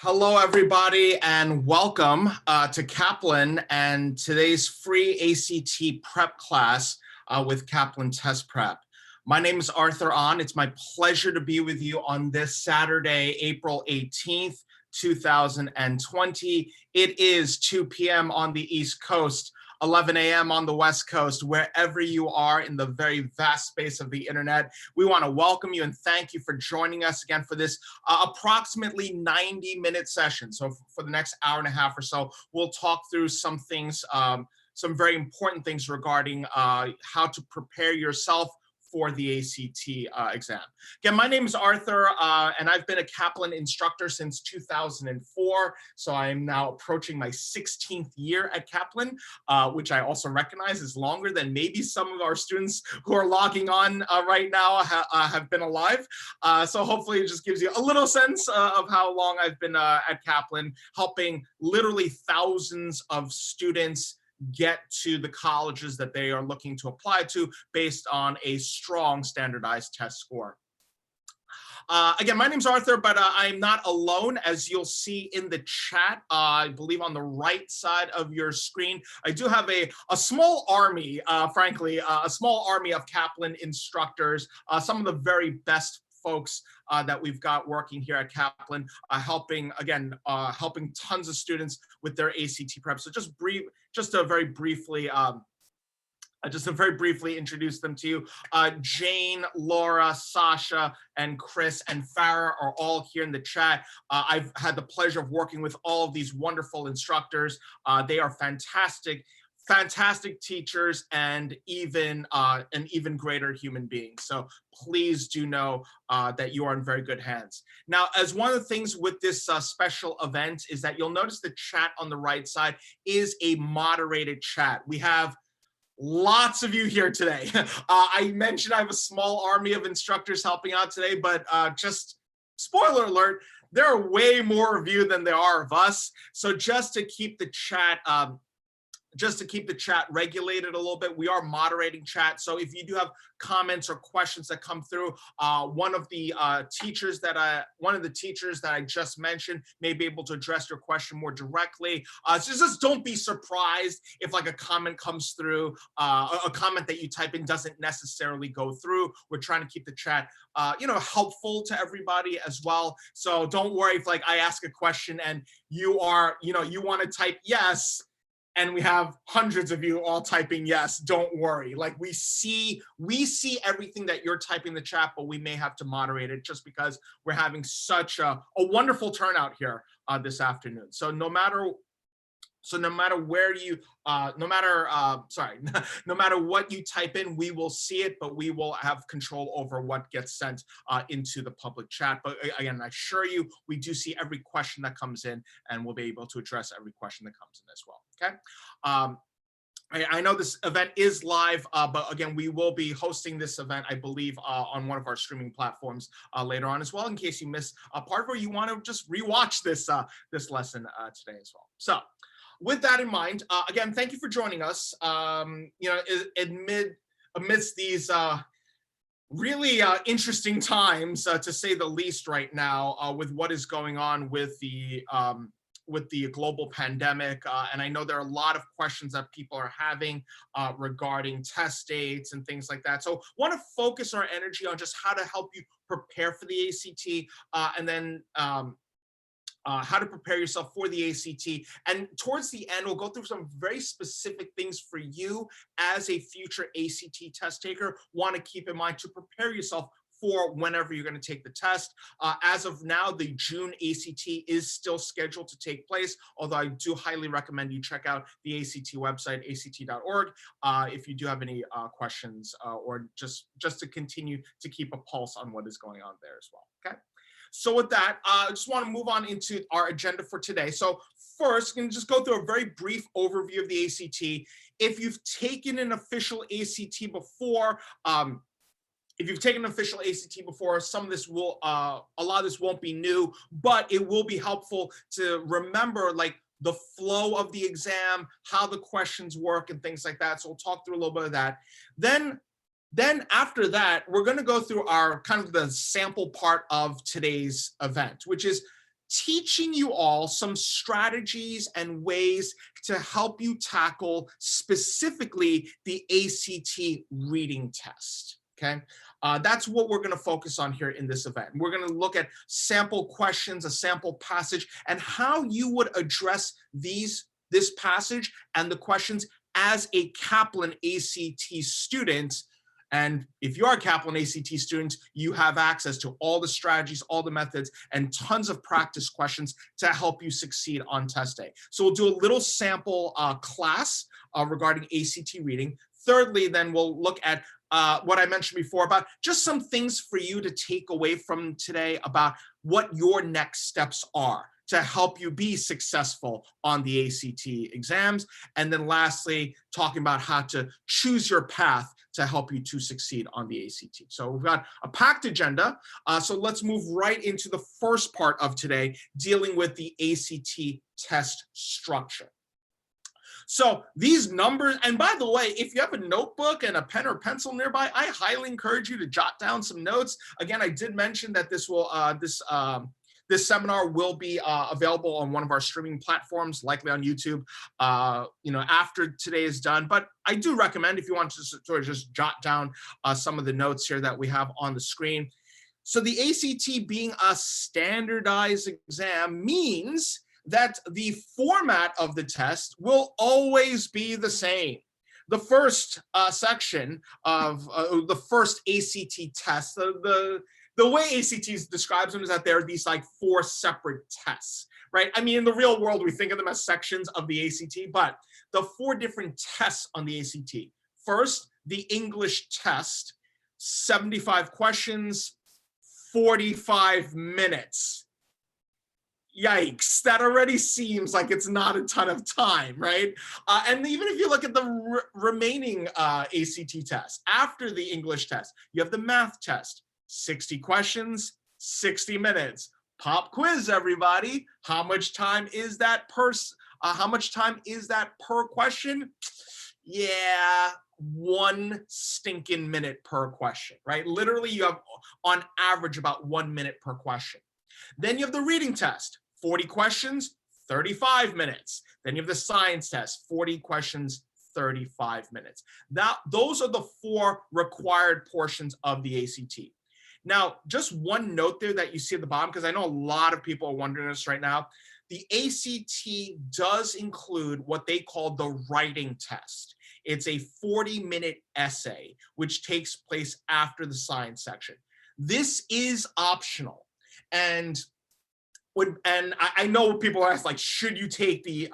Hello, everybody, and welcome to Kaplan and today's free ACT prep class with Kaplan Test Prep. My name is Arthur Ahn. It's my pleasure to be with you on this Saturday, April 18th, 2020. It is 2 p.m. on the East Coast, 11 a.m. on the West Coast, wherever you are in the very vast space of the internet. We want to welcome you and thank you for joining us again for this approximately 90-minute session. So for the next hour and a half or so, we'll talk through some things, some very important things regarding how to prepare yourself for the ACT exam. Again, my name is Arthur, and I've been a Kaplan instructor since 2004. So I am now approaching my 16th year at Kaplan, which I also recognize is longer than maybe some of our students who are logging on right now have been alive. So hopefully it just gives you a little sense of how long I've been at Kaplan, helping literally thousands of students get to the colleges that they are looking to apply to based on a strong standardized test score. Again, my name's Arthur, but I'm not alone, as you'll see in the chat. I believe on the right side of your screen, I do have a small army, frankly, a small army of Kaplan instructors, some of the very best folks that we've got working here at Kaplan, helping tons of students with their ACT prep. So just to very briefly introduce them to you. Jane, Laura, Sasha, and Chris and Farah are all here in the chat. I've had the pleasure of working with all of these wonderful instructors. They are fantastic teachers and even an even greater human being. So please do know that you are in very good hands. Now, as one of the things with this special event is that you'll notice the chat on the right side is a moderated chat. We have lots of you here today. I mentioned I have a small army of instructors helping out today, but just spoiler alert, there are way more of you than there are of us. So just to keep the chat regulated a little bit, we are moderating chat. So if you do have comments or questions that come through, one of the teachers that I just mentioned may be able to address your question more directly. So just don't be surprised if like a comment comes through, a comment that you type in doesn't necessarily go through. We're trying to keep the chat helpful to everybody as well. So don't worry if like I ask a question and you want to type yes, and we have hundreds of you all typing yes. Don't worry. Like we see everything that you're typing in the chat, but we may have to moderate it just because we're having such a wonderful turnout here this afternoon. So no matter where you, no matter what you type in, we will see it, but we will have control over what gets sent into the public chat. But again, I assure you, we do see every question that comes in, and we'll be able to address every question that comes in as well. Okay. I know this event is live, but again, we will be hosting this event, I believe, on one of our streaming platforms later on as well, in case you missed a part where you want to just rewatch this lesson today as well. So, with that in mind, again, thank you for joining us. Amidst these really interesting times, to say the least, right now, with what is going on with the global pandemic, and I know there are a lot of questions that people are having regarding test dates and things like that. So, want to focus our energy on just how to help you prepare for the ACT, and then how to prepare yourself for the ACT. And towards the end, we'll go through some very specific things for you as a future ACT test taker want to keep in mind to prepare yourself for whenever you're going to take the test. As of now, the June ACT is still scheduled to take place, although I do highly recommend you check out the ACT website, act.org, if you do have any questions or just to continue to keep a pulse on what is going on there as well, okay? So with that, I just want to move on into our agenda for today. So first, I'm going to just go through a very brief overview of the ACT. If you've taken an official ACT before, some of this will, a lot of this won't be new, but it will be helpful to remember like the flow of the exam, how the questions work and things like that. So we'll talk through a little bit of that. Then after that, we're going to go through our kind of the sample part of today's event, which is teaching you all some strategies and ways to help you tackle specifically the ACT reading test. Okay, that's what we're going to focus on here in this event. We're going to look at sample questions, a sample passage, and how you would address this passage and the questions as a Kaplan ACT student. And if you are a Kaplan ACT student, you have access to all the strategies, all the methods, and tons of practice questions to help you succeed on test day. So we'll do a little sample class regarding ACT reading. Thirdly, then we'll look at what I mentioned before about just some things for you to take away from today about what your next steps are to help you be successful on the ACT exams. And then lastly, talking about how to choose your path to help you to succeed on the ACT. So we've got a packed agenda. So let's move right into the first part of today, dealing with the ACT test structure. So these numbers, and by the way, if you have a notebook and a pen or pencil nearby, I highly encourage you to jot down some notes. Again, I did mention that this will this seminar will be available on one of our streaming platforms, likely on YouTube, after today is done. But I do recommend, if you want to sort of just jot down some of the notes here that we have on the screen. So the ACT being a standardized exam means that the format of the test will always be the same. The first section of the first ACT test, the way ACT describes them is that there are these like 4 separate tests, right? I mean, in the real world, we think of them as sections of the ACT, but the 4 different tests on the ACT. First, the English test, 75 questions, 45 minutes. Yikes, that already seems like it's not a ton of time, right? And even if you look at the remaining ACT tests, after the English test, you have the math test, 60 questions, 60 minutes. Pop quiz, everybody. How much time is that per question? Yeah, 1 stinking minute per question, right? Literally, you have on average about 1 minute per question. Then you have the reading test, 40 questions, 35 minutes. Then you have the science test, 40 questions, 35 minutes. Now, those are the 4 required portions of the ACT. Now, just one note there that you see at the bottom, because I know a lot of people are wondering this right now. The ACT does include what they call the writing test. It's a 40-minute essay, which takes place after the science section. This is optional. And I know people ask, like, should you take the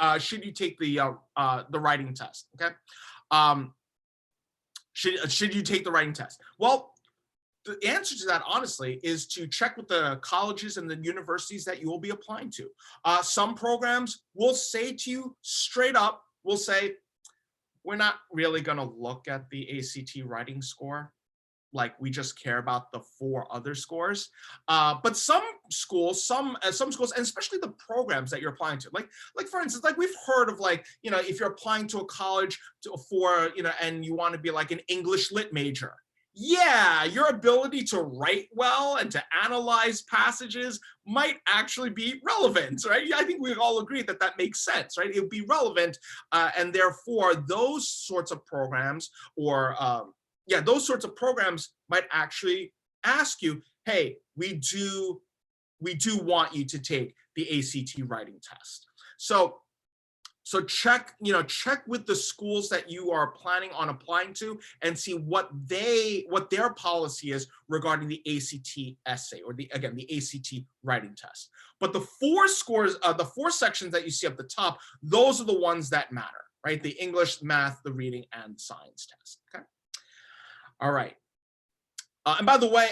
writing test? Okay, should you take the writing test? Well, the answer to that, honestly, is to check with the colleges and the universities that you will be applying to. Some programs will say to you straight up, will say, we're not really going to look at the ACT writing score. Like, we just care about the 4 other scores. But some schools, and especially the programs that you're applying to, like for instance, like we've heard of, like, if you're applying to a college and you want to be like an English lit major. Yeah, your ability to write well and to analyze passages might actually be relevant, right? I think we all agree that that makes sense, right? It would be relevant, and therefore those sorts of programs those sorts of programs might actually ask you, hey, we do want you to take the ACT writing test. So check with the schools that you are planning on applying to and see what their policy is regarding the ACT essay, or the ACT writing test. But the 4 scores, the 4 sections that you see up the top, those are the ones that matter, right? The English, math, the reading, and the science test. Okay. All right. And by the way,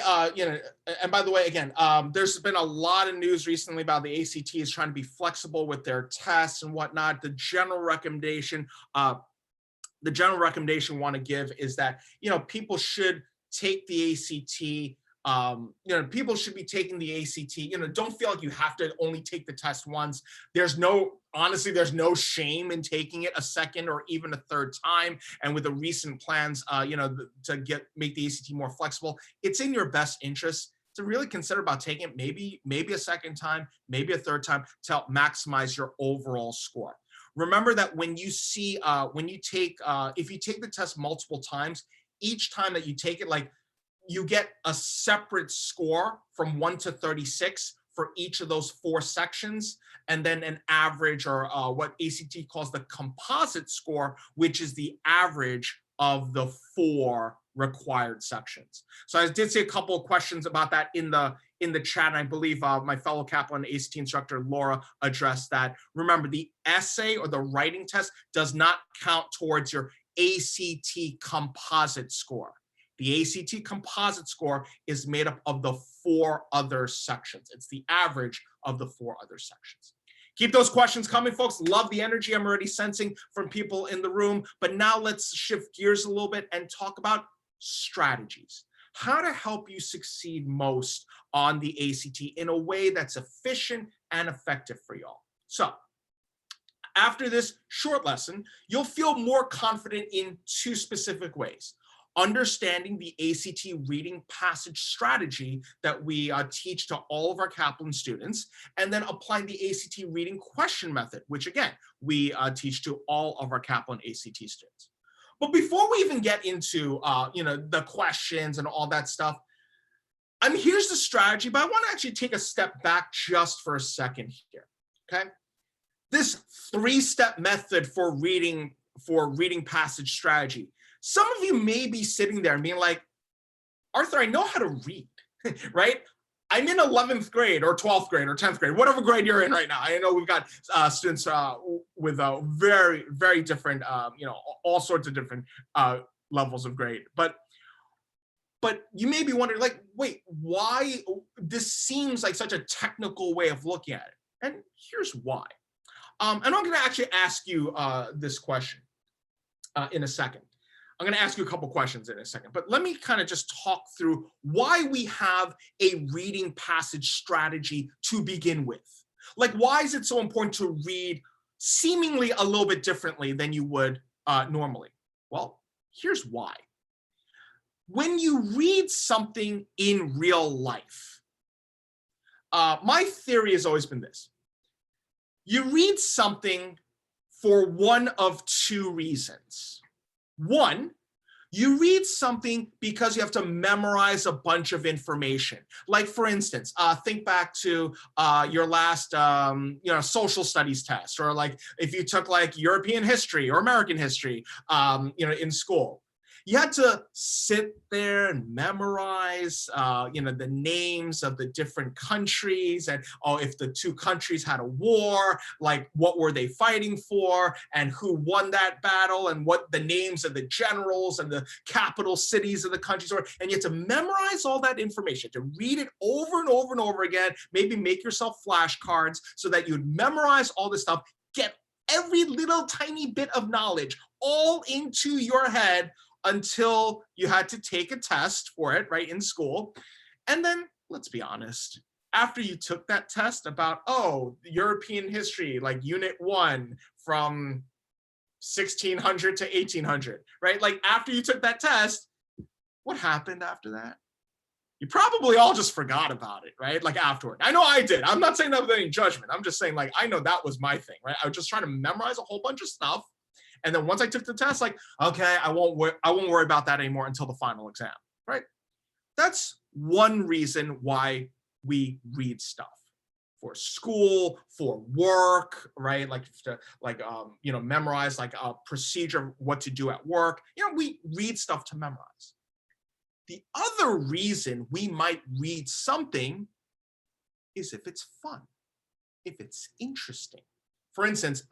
again, there's been a lot of news recently about the ACT is trying to be flexible with their tests and whatnot. The general recommendation want to give is that, people should take the ACT. People should be taking the ACT. Don't feel like you have to only take the test once. There's no shame in taking it a second or even a third time. And with the recent plans, to make the ACT more flexible, it's in your best interest to really consider about taking it maybe a second time, maybe a third time to help maximize your overall score. Remember that when you see, if you take the test multiple times, each time that you take it, like you get a separate score from 1 to 36 for each of those 4 sections, and then an average, or what ACT calls the composite score, which is the average of the 4 required sections. So I did see a couple of questions about that in the chat, and I believe my fellow Kaplan ACT instructor Laura addressed that. Remember, the essay or the writing test does not count towards your ACT composite score. The ACT composite score is made up of the 4 other sections. It's the average of the 4 other sections. Keep those questions coming, folks. Love the energy I'm already sensing from people in the room. But now let's shift gears a little bit and talk about strategies. How to help you succeed most on the ACT in a way that's efficient and effective for y'all. So after this short lesson, you'll feel more confident in 2 specific ways. Understanding the ACT reading passage strategy that we teach to all of our Kaplan students, and then applying the ACT reading question method, which again, we teach to all of our Kaplan ACT students. But before we even get into the questions and all that stuff, here's the strategy, but I want to actually take a step back just for a second here, okay? This 3-step method for reading passage strategy. Some of you may be sitting there and being like, Arthur, I know how to read, right? I'm in 11th grade or 12th grade or 10th grade, whatever grade you're in right now. I know we've got students with very, very different, all sorts of different levels of grade. But you may be wondering, like, wait, why this seems like such a technical way of looking at it? And here's why. And I'm going to actually ask you this question in a second. I'm going to ask you a couple questions in a second, but let me kind of just talk through why we have a reading passage strategy to begin with. Like, why is it so important to read seemingly a little bit differently than you would normally? Well, here's why. When you read something in real life, my theory has always been this. You read something for one of 2 reasons. One, you read something because you have to memorize a bunch of information. Like, for instance, think back to your last social studies test, or like if you took like European history or American history in school. You had to sit there and memorize, the names of the different countries, and if the 2 countries had a war, like what were they fighting for, and who won that battle, and what the names of the generals and the capital cities of the countries were. And you had to memorize all that information, to read it over and over and over again, maybe make yourself flashcards so that you'd memorize all this stuff, get every little tiny bit of knowledge all into your head, until you had to take a test for it, right, in school. And then, let's be honest, after you took that test about, European history, like Unit 1 from 1600 to 1800, right? Like, after you took that test, what happened after that? You probably all just forgot about it, right? Like, afterward. I know I did. I'm not saying that with any judgment. I'm just saying, like, I know that was my thing, right? I was just trying to memorize a whole bunch of stuff. And then once I took the test, like, okay, I won't worry about that anymore until the final exam, right? That's one reason why we read stuff. For school, for work, right? Like to memorize like a procedure, what to do at work. We read stuff to memorize. The other reason we might read something is if it's fun, if it's interesting. For instance,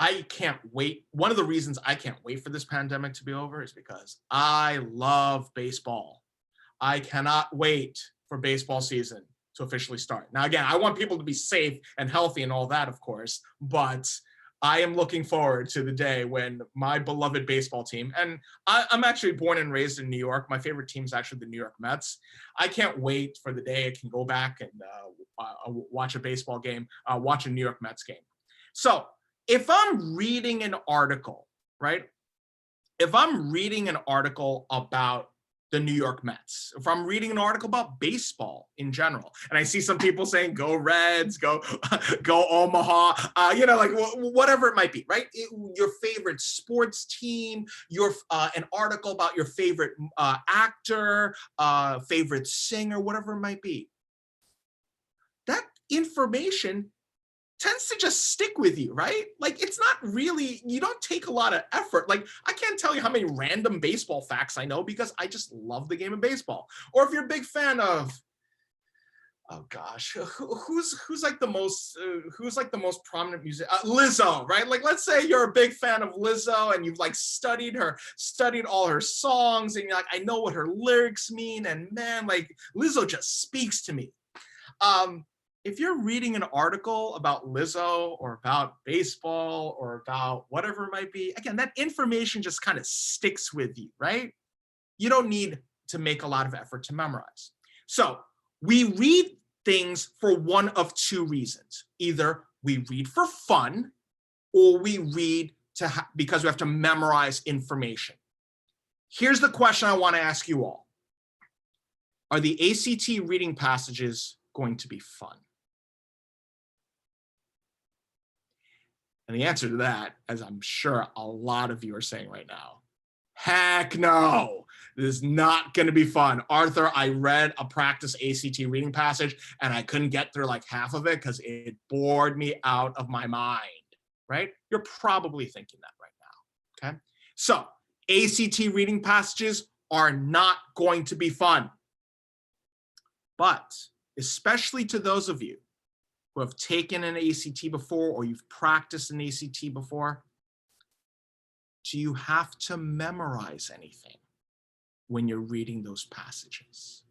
I can't wait. One of the reasons I can't wait for this pandemic to be over is because I love baseball. I cannot wait for baseball season to officially start. Now, again, I want people to be safe and healthy and all that, of course, but I am looking forward to the day when my beloved baseball team, and I'm actually born and raised in New York. My favorite team is actually the New York Mets. I can't wait for the day I can go back and watch a baseball game, watch a New York Mets game. So, if I'm reading an article, right? If I'm reading an article about the New York Mets. If I'm reading an article about baseball in general, and I see some people saying, go Reds, go, go Omaha, you know, like whatever it might be, right? Your favorite sports team, an article about your favorite actor, favorite singer, whatever it might be. That information tends to just stick with you, right? Like it's not really, you don't take a lot of effort. Like I can't tell you how many random baseball facts I know because I just love the game of baseball. Or if you're a big fan of, oh gosh, who's like the most prominent music, Lizzo, right? Like let's say you're a big fan of Lizzo and you've like studied all her songs and you're like, I know what her lyrics mean, and man, like Lizzo just speaks to me. If you're reading an article about Lizzo or about baseball or about whatever it might be, again, that information just kind of sticks with you, right? You don't need to make a lot of effort to memorize. So we read things for one of two reasons. Either we read for fun or we read because we have to memorize information. Here's the question I want to ask you all. Are the ACT reading passages going to be fun? And the answer to that, as I'm sure a lot of you are saying right now, heck no, this is not going to be fun. Arthur, I read a practice ACT reading passage and I couldn't get through like half of it because it bored me out of my mind, right? You're probably thinking that right now, okay? So ACT reading passages are not going to be fun. But especially to those of you who have taken an ACT before or you've practiced an ACT before, do you have to memorize anything when you're reading those passages?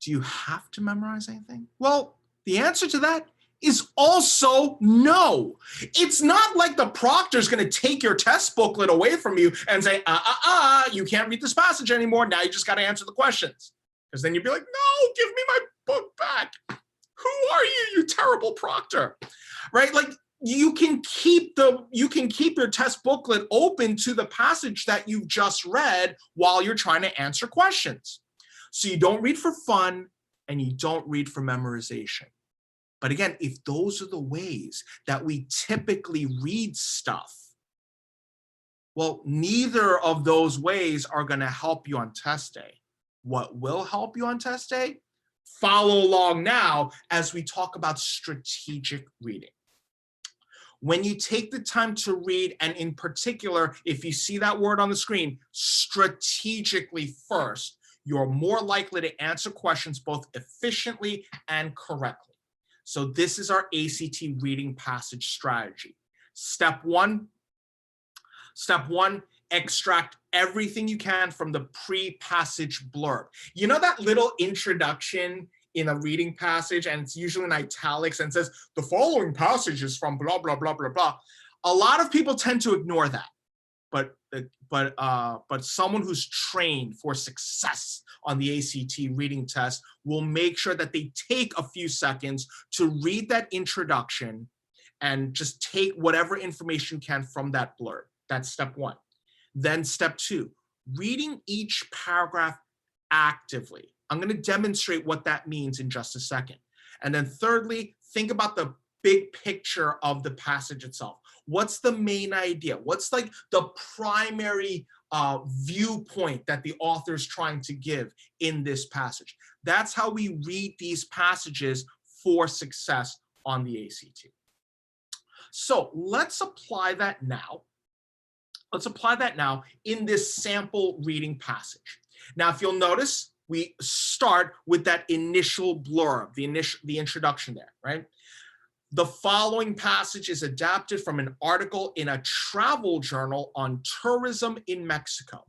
Do you have to memorize anything? Well, the answer to that is also no. It's not like the proctor's going to take your test booklet away from you and say, you can't read this passage anymore. Now you just got to answer the questions. Because then you'd be like, no, give me my book back. Who are you, you terrible proctor? Right? Like you can keep your test booklet open to the passage that you've just read while you're trying to answer questions. So you don't read for fun and you don't read for memorization. But again, if those are the ways that we typically read stuff, well, neither of those ways are going to help you on test day. What will help you on test day? Follow along now as we talk about strategic reading. When you take the time to read, and in particular, if you see that word on the screen, strategically first, you're more likely to answer questions both efficiently and correctly. So this is our ACT reading passage strategy. Step one, extract everything you can from the pre-passage blurb. You know that little introduction in a reading passage, and it's usually in italics and says, the following passage is from blah, blah, blah, blah, blah. A lot of people tend to ignore that. But someone who's trained for success on the ACT reading test will make sure that they take a few seconds to read that introduction and just take whatever information you can from that blurb. That's step one. Then step two, reading each paragraph actively. I'm going to demonstrate what that means in just a second. And then thirdly, think about the big picture of the passage itself. What's the main idea? What's like the primary viewpoint that the author is trying to give in this passage? That's how we read these passages for success on the ACT. So let's apply that now. Let's apply that now in this sample reading passage. Now, if you'll notice, we start with that initial blurb, the introduction there, right? The following passage is adapted from an article in a travel journal on tourism in Mexico.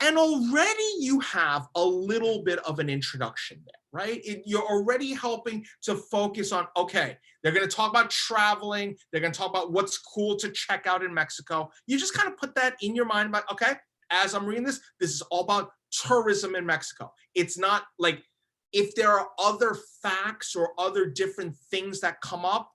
And already you have a little bit of an introduction there, right? You're already helping to focus on, okay, they're going to talk about traveling. They're going to talk about what's cool to check out in Mexico. You just kind of put that in your mind about, okay, as I'm reading this is all about tourism in Mexico. It's not like, if there are other facts or other different things that come up,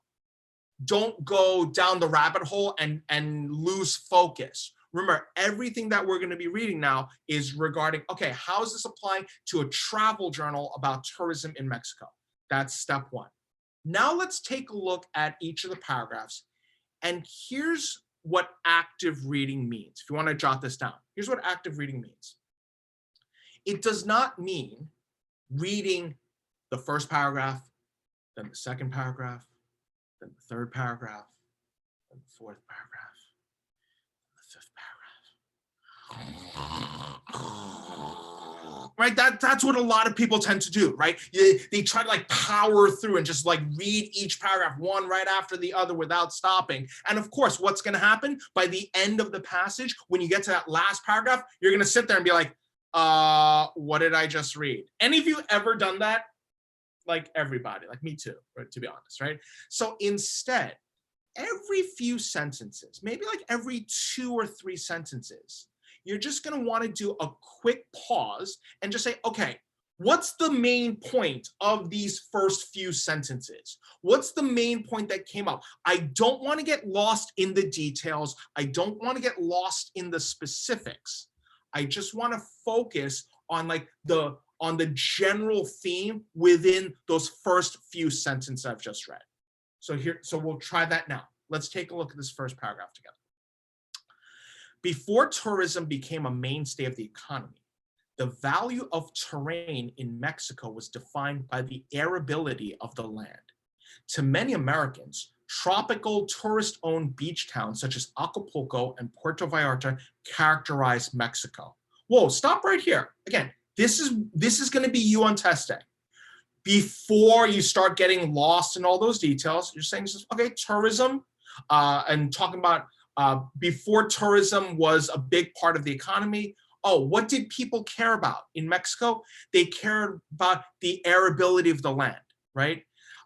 don't go down the rabbit hole and lose focus. Remember, everything that we're going to be reading now is regarding, okay, how is this applying to a travel journal about tourism in Mexico? That's step one. Now let's take a look at each of the paragraphs. And here's what active reading means. If you want to jot this down, here's what active reading means. It does not mean reading the first paragraph, then the second paragraph, then the third paragraph, then the fourth paragraph, the fifth paragraph. Right? That's what a lot of people tend to do, right? They try to like power through and just like read each paragraph one right after the other without stopping. And of course, what's going to happen by the end of the passage, when you get to that last paragraph, you're going to sit there and be like, what did I just read? Any of you ever done that? Like everybody, like me too, right, to be honest, right? So instead, every few sentences, maybe like every 2 or 3 sentences, you're just going to want to do a quick pause and just say, okay, what's the main point of these first few sentences? What's the main point that came up? I don't want to get lost in the details. I don't want to get lost in the specifics. I just want to focus on like the general theme within those first few sentences I've just read. So we'll try that now. Let's take a look at this first paragraph together. Before tourism became a mainstay of the economy, the value of terrain in Mexico was defined by the arability of the land. To many Americans, tropical tourist-owned beach towns such as Acapulco and Puerto Vallarta characterize Mexico. Whoa, stop right here. Again, this is going to be you on test day. Before you start getting lost in all those details, you're saying, okay, tourism, and talking about before tourism was a big part of the economy. Oh, what did people care about in Mexico? They cared about the arability of the land, right?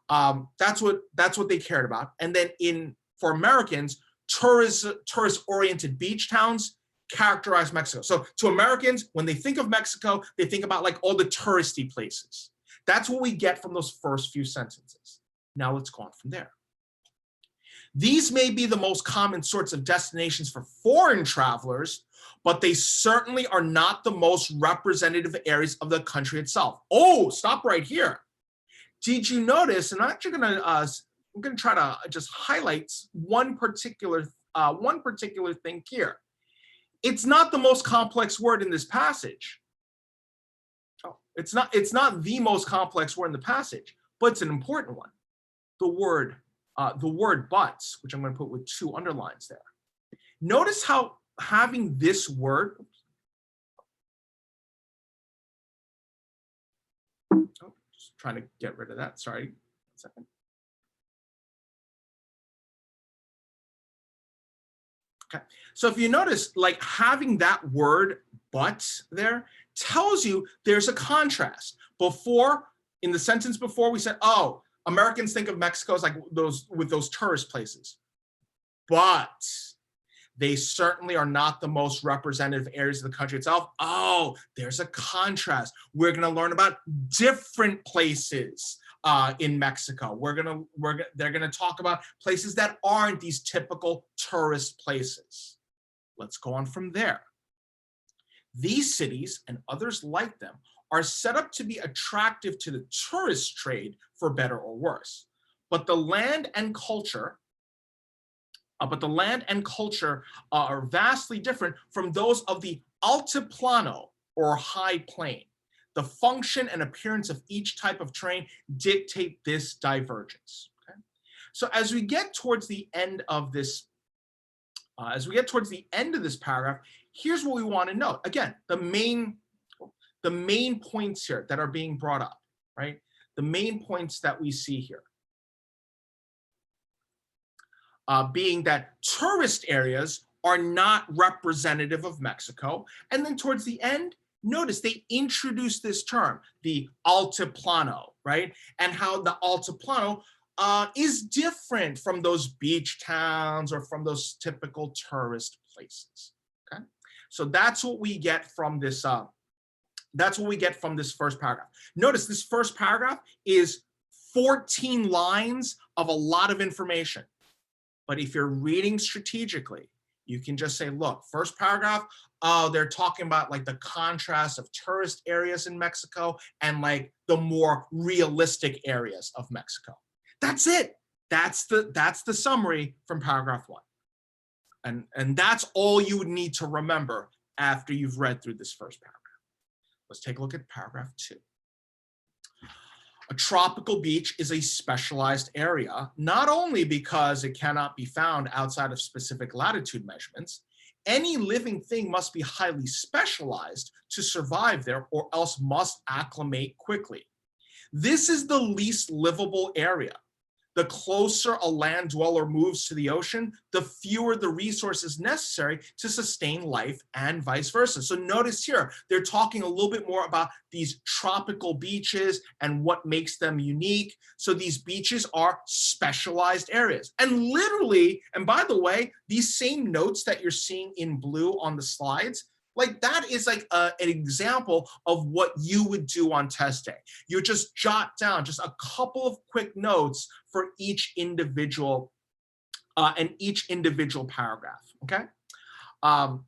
That's what they cared about. And then for Americans, tourist-oriented beach towns characterize Mexico. So to Americans, when they think of Mexico, they think about like all the touristy places. That's what we get from those first few sentences. Now let's go on from there. These may be the most common sorts of destinations for foreign travelers, but they certainly are not the most representative areas of the country itself. Oh, stop right here. Did you notice, and I'm actually I'm gonna try to just highlight one particular thing here. It's not the most complex word in this passage. Oh, it's not the most complex word in the passage, but it's an important one. The word but, which I'm going to put with 2 underlines there. Notice how having this word, just trying to get rid of that, sorry, 1 second. Okay, so if you notice, like having that word but there tells you there's a contrast. Before, in the sentence before, we said, oh, Americans think of Mexico as like those tourist places, but they certainly are not the most representative areas of the country itself. Oh, there's a contrast. We're going to learn about different places in Mexico. They're going to talk about places that aren't these typical tourist places. Let's go on from there. These cities and others like them are set up to be attractive to the tourist trade for better or worse. But the land and culture are vastly different from those of the altiplano or high plain. The function and appearance of each type of terrain dictate this divergence. Okay? So as we get towards the end of this, paragraph, here's what we want to know. Again, the main points here that are being brought up, right? The main points that we see here. Being that tourist areas are not representative of Mexico. And then towards the end, notice they introduce this term, the altiplano, right? And how the altiplano is different from those beach towns or from those typical tourist places, okay? So that's what we get from this, first paragraph. Notice this first paragraph is 14 lines of a lot of information. But if you're reading strategically, you can just say, look, first paragraph, oh, they're talking about like the contrast of tourist areas in Mexico and like the more realistic areas of Mexico. That's it. That's the summary from paragraph 1. And that's all you would need to remember after you've read through this first paragraph. Let's take a look at paragraph 2. A tropical beach is a specialized area, not only because it cannot be found outside of specific latitude measurements. Any living thing must be highly specialized to survive there or else must acclimate quickly. This is the least livable area. The closer a land dweller moves to the ocean, the fewer the resources necessary to sustain life and vice versa. So notice here, they're talking a little bit more about these tropical beaches and what makes them unique. So these beaches are specialized areas. And literally, and by the way, these same notes that you're seeing in blue on the slides, like that is like an example of what you would do on test day. You just jot down just a couple of quick notes for each individual paragraph, okay? And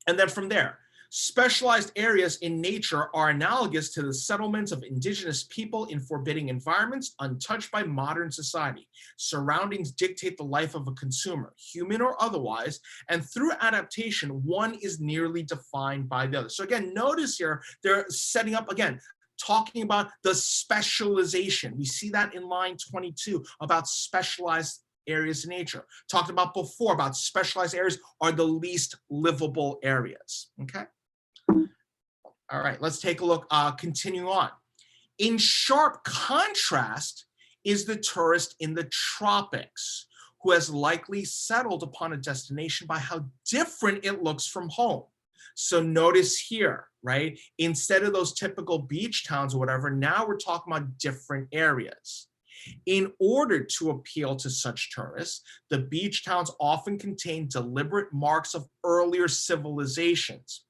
then from there, specialized areas in nature are analogous to the settlements of indigenous people in forbidding environments untouched by modern society. Surroundings dictate the life of a consumer, human or otherwise, and through adaptation, one is nearly defined by the other. So again, notice here, they're setting up, again, talking about the specialization. We see that in line 22 about specialized areas in nature. Talked about before about specialized areas are the least livable areas, okay? All right, let's take a look, continue on. In sharp contrast is the tourist in the tropics, who has likely settled upon a destination by how different it looks from home. So notice here, right? Instead of those typical beach towns or whatever, now we're talking about different areas. In order to appeal to such tourists, the beach towns often contain deliberate marks of earlier civilizations.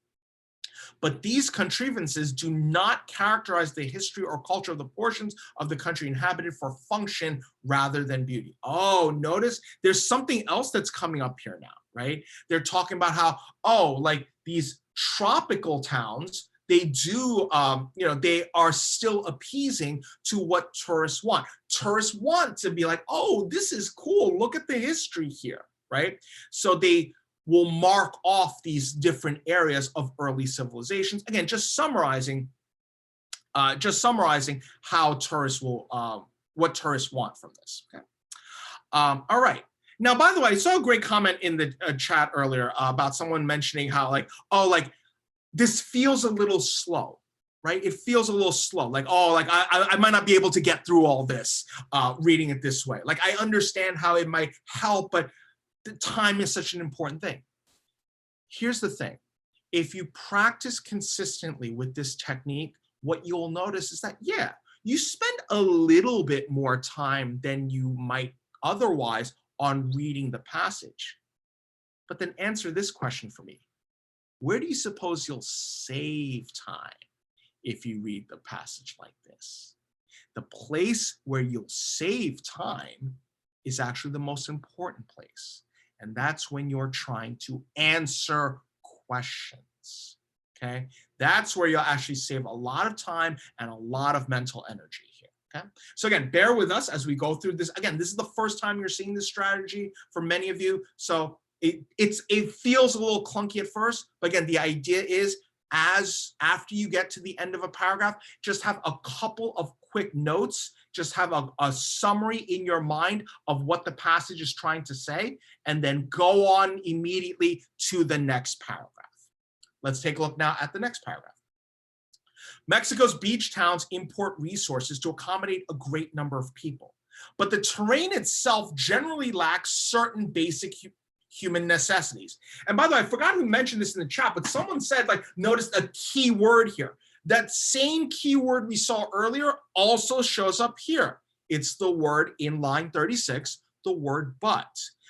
But these contrivances do not characterize the history or culture of the portions of the country inhabited for function rather than beauty. Oh, notice there's something else that's coming up here now, right? They're talking about how, oh, like these tropical towns, they do, they are still appeasing to what tourists want. Tourists want to be like, oh, this is cool. Look at the history here, right? So they will mark off these different areas of early civilizations. Again, just summarizing how tourists will, what tourists want from this. Okay. All right. Now, by the way, I saw a great comment in the chat earlier about someone mentioning how like, oh, like this feels a little slow, right? It feels a little slow. Like, oh, like I might not be able to get through all this reading it this way. Like, I understand how it might help, but the time is such an important thing. Here's the thing. If you practice consistently with this technique, what you'll notice is that, yeah, you spend a little bit more time than you might otherwise on reading the passage. But then answer this question for me. Where do you suppose you'll save time if you read the passage like this? The place where you'll save time is actually the most important place. And that's when you're trying to answer questions, okay? That's where you'll actually save a lot of time and a lot of mental energy here, okay? So again, bear with us as we go through this. Again, this is the first time you're seeing this strategy for many of you. So it feels a little clunky at first, but again, the idea is after you get to the end of a paragraph, just have a couple of quick notes, just have a summary in your mind of what the passage is trying to say, and then go on immediately to the next paragraph. Let's take a look now at the next paragraph. Mexico's beach towns import resources to accommodate a great number of people, but the terrain itself generally lacks certain basic human necessities. And by the way, I forgot who mentioned this in the chat, but someone said, like, notice a key word here. That same keyword we saw earlier also shows up here. It's the word in line 36, the word but.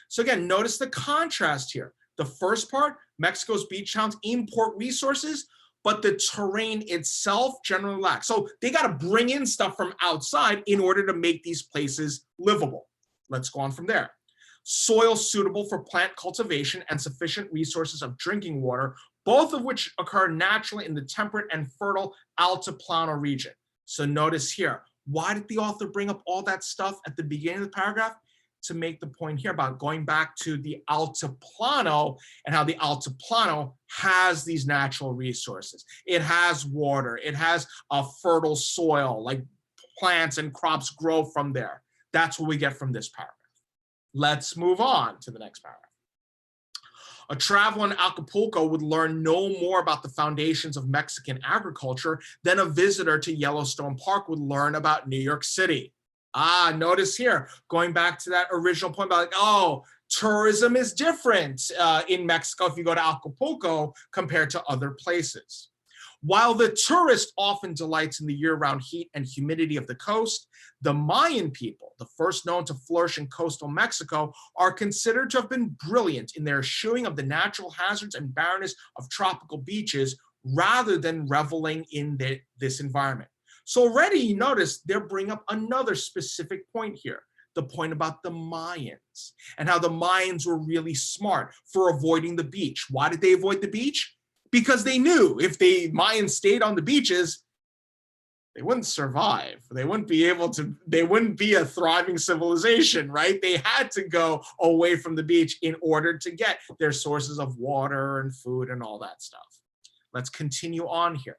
So again, notice the contrast here. The first part, Mexico's beach towns import resources, but the terrain itself generally lacks. So they got to bring in stuff from outside in order to make these places livable. Let's go on from there. soil suitable for plant cultivation, and sufficient resources of drinking water, both of which occur naturally in the temperate and fertile Altiplano region. So notice here, why did the author bring up all that stuff at the beginning of the paragraph? To make the point here about going back to the Altiplano and how the Altiplano has these natural resources. It has water, it has a fertile soil, like plants and crops grow from there. That's what we get from this paragraph. Let's move on to the next paragraph. A traveler in Acapulco would learn no more about the foundations of Mexican agriculture than a visitor to Yellowstone Park would learn about New York City. Notice here, going back to that original point about like, oh, tourism is different in Mexico if you go to Acapulco compared to other places. While the tourist often delights in the year-round heat and humidity of the coast, the Mayan people, the first known to flourish in coastal Mexico, are considered to have been brilliant in their eschewing of the natural hazards and barrenness of tropical beaches rather than reveling in this environment. So already you notice they're bringing up another specific point here, the point about the Mayans and how the Mayans were really smart for avoiding the beach. Why did they avoid the beach? Because they knew if the Mayans stayed on the beaches, they wouldn't survive. They wouldn't be able to, they wouldn't be a thriving civilization, right? They had to go away from the beach in order to get their sources of water and food and all that stuff. Let's continue on here.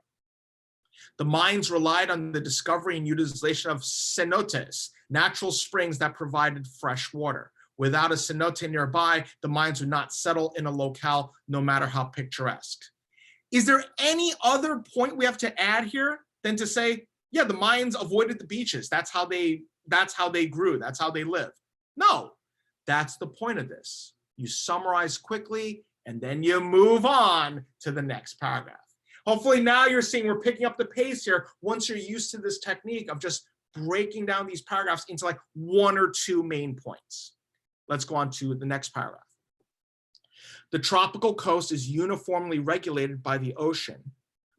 The Mayans relied on the discovery and utilization of cenotes, natural springs that provided fresh water. Without a cenote nearby, the Mayans would not settle in a locale, no matter how picturesque. Is there any other point we have to add here than to say, yeah, the Mayans avoided the beaches. That's how they grew. That's how they lived. No, that's the point of this. You summarize quickly and then you move on to the next paragraph. Hopefully now you're seeing we're picking up the pace here once you're used to this technique of just breaking down these paragraphs into like one or two main points. Let's go on to the next paragraph. The tropical coast is uniformly regulated by the ocean,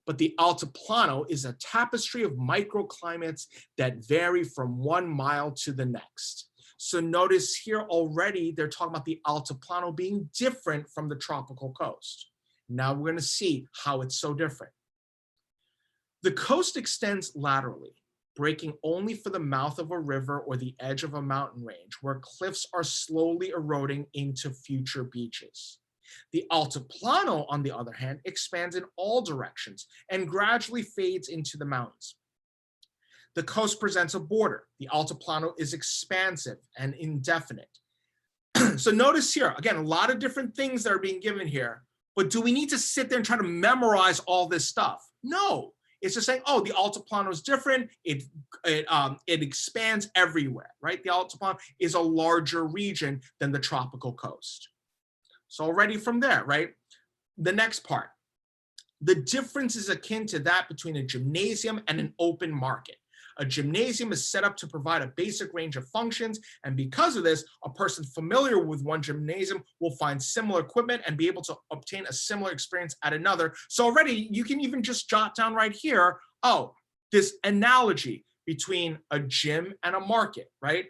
but the Altiplano is a tapestry of microclimates that vary from 1 mile to the next. So notice here already they're talking about the Altiplano being different from the tropical coast. Now we're going to see how it's so different. The coast extends laterally, breaking only for the mouth of a river or the edge of a mountain range where cliffs are slowly eroding into future beaches. The Altiplano, on the other hand, expands in all directions and gradually fades into the mountains. The coast presents a border. The Altiplano is expansive and indefinite. So notice here, again, a lot of different things that are being given here, but do we need to sit there and try to memorize all this stuff? No, it's just saying, oh, the Altiplano is different. It expands everywhere, right? The Altiplano is a larger region than the tropical coast. So already from there, right? The next part, the difference is akin to that between a gymnasium and an open market. A gymnasium is set up to provide a basic range of functions, and because of this, a person familiar with one gymnasium will find similar equipment and be able to obtain a similar experience at another. So already you can even just jot down right here, oh, this analogy between a gym and a market, right?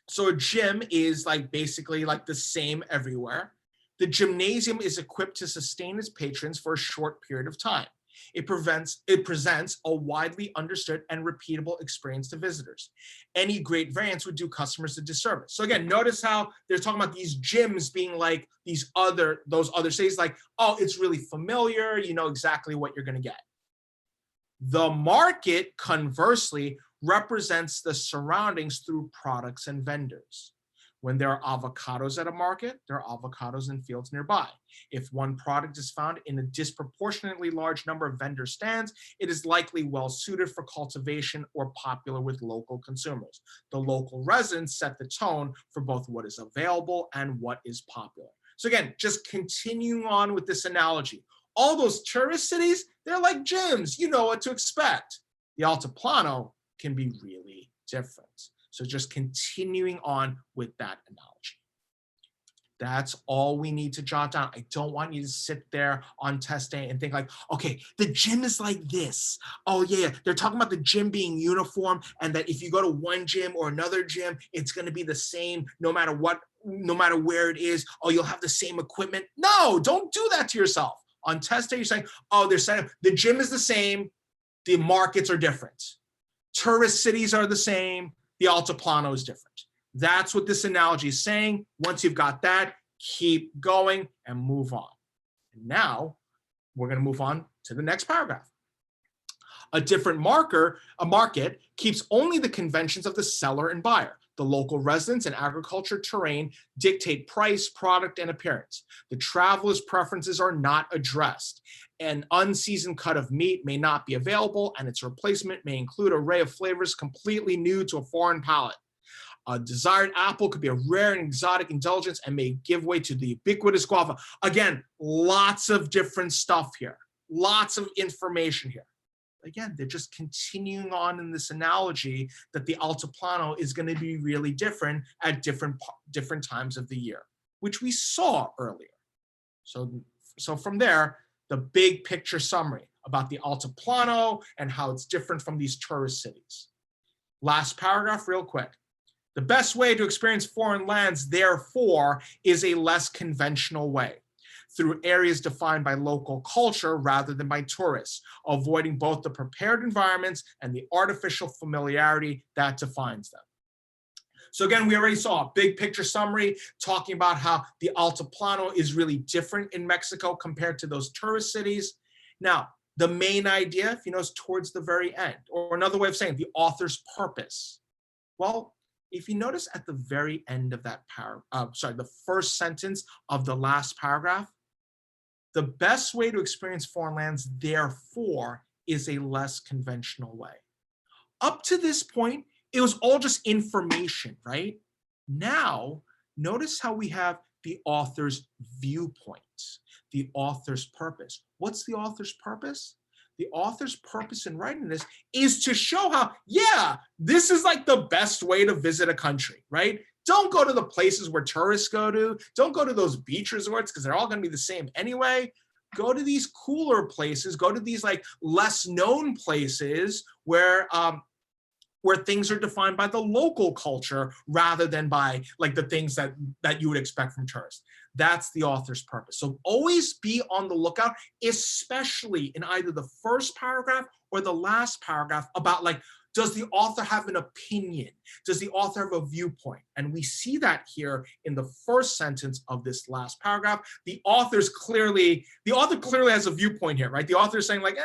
So a gym is like basically like the same everywhere. The gymnasium is equipped to sustain its patrons for a short period of time. It presents a widely understood and repeatable experience to visitors. Any great variance would do customers a disservice. So again, notice how they're talking about these gyms being like those other cities, like, oh, it's really familiar, you know exactly what you're going to get. The market, conversely, represents the surroundings through products and vendors. When there are avocados at a market, there are avocados in fields nearby. If one product is found in a disproportionately large number of vendor stands, it is likely well suited for cultivation or popular with local consumers. The local residents set the tone for both what is available and what is popular. So again, just continuing on with this analogy. All those tourist cities, they're like gyms. You know what to expect. The Altiplano can be really different. So just continuing on with that analogy. That's all we need to jot down. I don't want you to sit there on test day and think like, okay, the gym is like this. Oh yeah, they're talking about the gym being uniform and that if you go to one gym or another gym, it's going to be the same no matter what, no matter where it is. Oh, you'll have the same equipment. No, don't do that to yourself. On test day, you're saying, oh, they're saying the gym is the same, the markets are different. Tourist cities are the same, the Altiplano is different. That's what this analogy is saying. Once you've got that, keep going and move on. And now we're going to move on to the next paragraph. A different market keeps only the conventions of the seller and buyer. The local residents and agriculture terrain dictate price, product, and appearance. The traveler's preferences are not addressed. An unseasoned cut of meat may not be available, and its replacement may include an array of flavors completely new to a foreign palate. A desired apple could be a rare and exotic indulgence and may give way to the ubiquitous guava. Again, lots of different stuff here, lots of information here. Again, they're just continuing on in this analogy that the Altiplano is going to be really different at different times of the year, which we saw earlier. So from there, the big picture summary about the Altiplano and how it's different from these tourist cities. Last paragraph, real quick. The best way to experience foreign lands, therefore, is a less conventional way, through areas defined by local culture rather than by tourists, avoiding both the prepared environments and the artificial familiarity that defines them. So again, we already saw a big picture summary talking about how the Altiplano is really different in Mexico compared to those tourist cities. Now, the main idea, if you notice, towards the very end, or another way of saying the author's purpose. Well, if you notice at the very end of that the first sentence of the last paragraph, the best way to experience foreign lands, therefore, is a less conventional way. Up to this point, it was all just information, right? Now, notice how we have the author's viewpoint, the author's purpose. What's the author's purpose? The author's purpose in writing this is to show how, yeah, this is like the best way to visit a country, right? Don't go to the places where tourists go to. Don't go to those beach resorts because they're all going to be the same anyway. Go to these cooler places. Go to these like less known places where things are defined by the local culture rather than by like the things that you would expect from tourists. That's the author's purpose. So always be on the lookout, especially in either the first paragraph or the last paragraph about like, does the author have an opinion? Does the author have a viewpoint? And we see that here in the first sentence of this last paragraph. The author clearly has a viewpoint here, right? The author is saying like,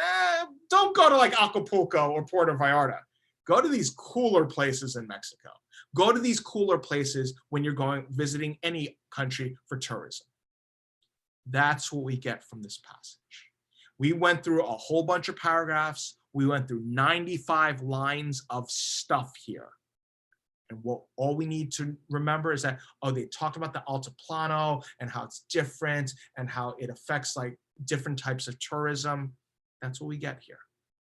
don't go to like Acapulco or Puerto Vallarta. Go to these cooler places in Mexico. Go to these cooler places when you're visiting any country for tourism. That's what we get from this passage. We went through a whole bunch of paragraphs. We went through 95 lines of stuff here. And all we need to remember is that, oh, they talked about the Altiplano and how it's different and how it affects like different types of tourism. That's what we get here.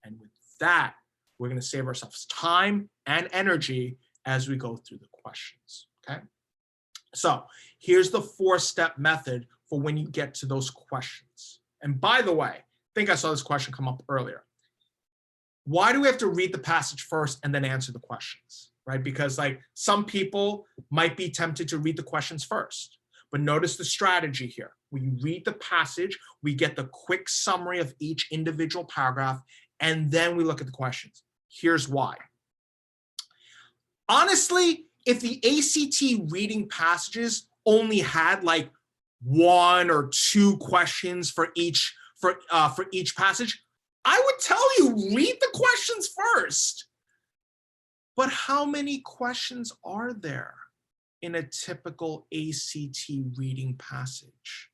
And with that, we're going to save ourselves time and energy as we go through the questions, okay? So here's the 4-step method for when you get to those questions. And by the way, I think I saw this question come up earlier. Why do we have to read the passage first and then answer the questions, right? Because like some people might be tempted to read the questions first, but notice the strategy here. We read the passage, we get the quick summary of each individual paragraph, and then we look at the questions. Here's why. Honestly, if the ACT reading passages only had like 1 or 2 questions for each passage, I would tell you, read the questions first. But how many questions are there in a typical ACT reading passage?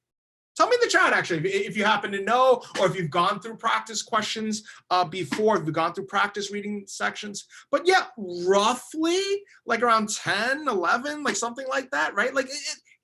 Tell me in the chat, actually, if you happen to know, or if you've gone through practice questions before, if you've gone through practice reading sections. But yeah, roughly like around 10, 11, like something like that, right? Like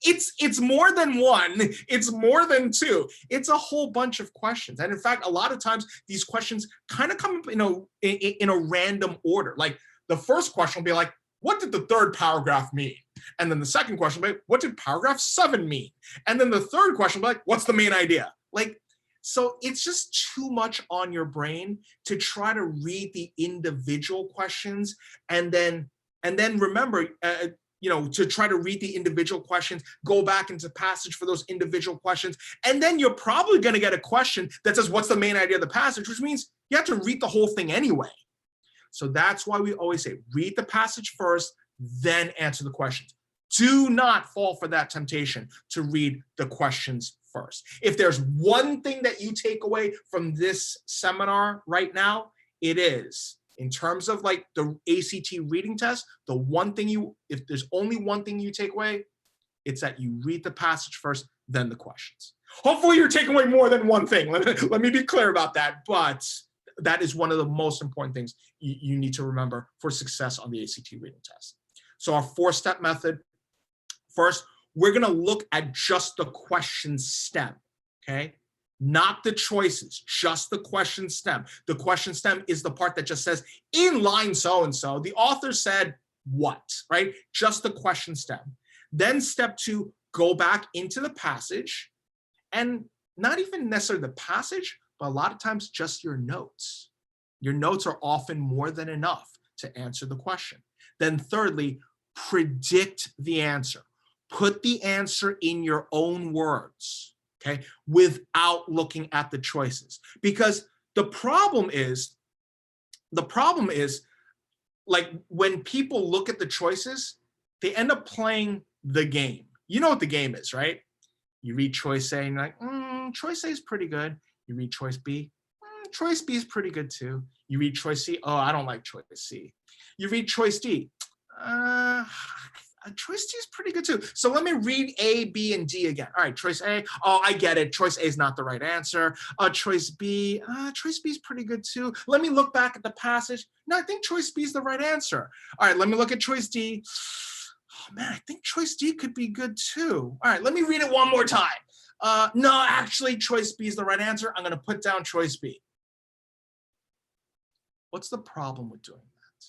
it's more than 1, it's more than 2. It's a whole bunch of questions. And in fact, a lot of times these questions kind of come up in a random order. Like the first question will be like, what did the 3rd paragraph mean? And then the second question will be, what did paragraph 7 mean? And then the third question will be like, what's the main idea? Like, so it's just too much on your brain to try to read the individual questions and then remember, to try to read the individual questions, go back into passage for those individual questions, and then you're probably going to get a question that says, what's the main idea of the passage, which means you have to read the whole thing anyway. So that's why we always say, read the passage first, then answer the questions. Do not fall for that temptation to read the questions first. If there's one thing that you take away from this seminar right now, it is, in terms of like the ACT reading test, the one thing if there's only one thing you take away, it's that you read the passage first, then the questions. Hopefully you're taking away more than one thing. Let me be clear about that. But that is one of the most important things you need to remember for success on the ACT reading test. So our 4-step method, first, we're going to look at just the question stem, okay? Not the choices, just the question stem. The question stem is the part that just says, in line so-and-so, the author said what, right? Just the question stem. Then step 2, go back into the passage, and not even necessarily the passage, but a lot of times just your notes. Your notes are often more than enough to answer the question. Then thirdly, predict the answer. Put the answer in your own words, okay, without looking at the choices. Because the problem is, like, when people look at the choices, they end up playing the game. You know what the game is, right? You read choice A and you're like, choice A is pretty good. You read choice B, choice B is pretty good too. You read choice C, oh, I don't like choice C. You read choice D, choice D is pretty good too. So let me read A, B, and D again. All right, choice A, oh, I get it. Choice A is not the right answer. Choice B is pretty good too. Let me look back at the passage. No, I think choice B is the right answer. All right, let me look at choice D. Oh man, I think choice D could be good too. All right, let me read it one more time. No, actually, choice B is the right answer. I'm going to put down choice B. What's the problem with doing that?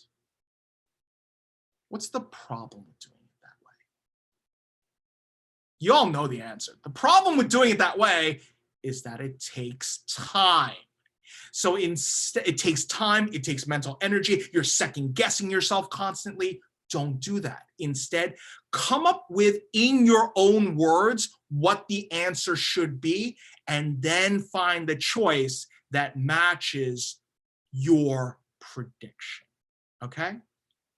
What's the problem with doing it that way? You all know the answer. The problem with doing it that way is that it takes time. So instead, it takes time, it takes mental energy. You're second guessing yourself constantly. Don't do that. Instead, come up with, in your own words, what the answer should be, and then find the choice that matches your prediction, okay?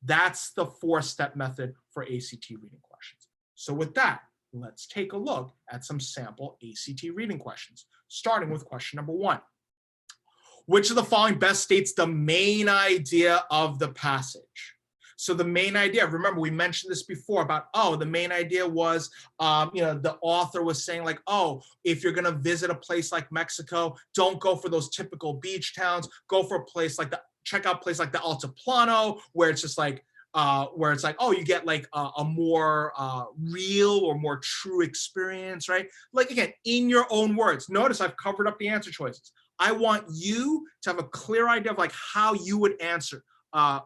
That's the 4-step method for ACT reading questions. So with that, let's take a look at some sample ACT reading questions, starting with question number 1. Which of the following best states the main idea of the passage? So the main idea, remember we mentioned this before about, the main idea was, the author was saying like, if you're gonna visit a place like Mexico, don't go for those typical beach towns, go for a place like check out a place like the Altiplano, where it's just like, you get like a more real or more true experience, right? Like, again, in your own words. Notice I've covered up the answer choices. I want you to have a clear idea of like how you would answer, try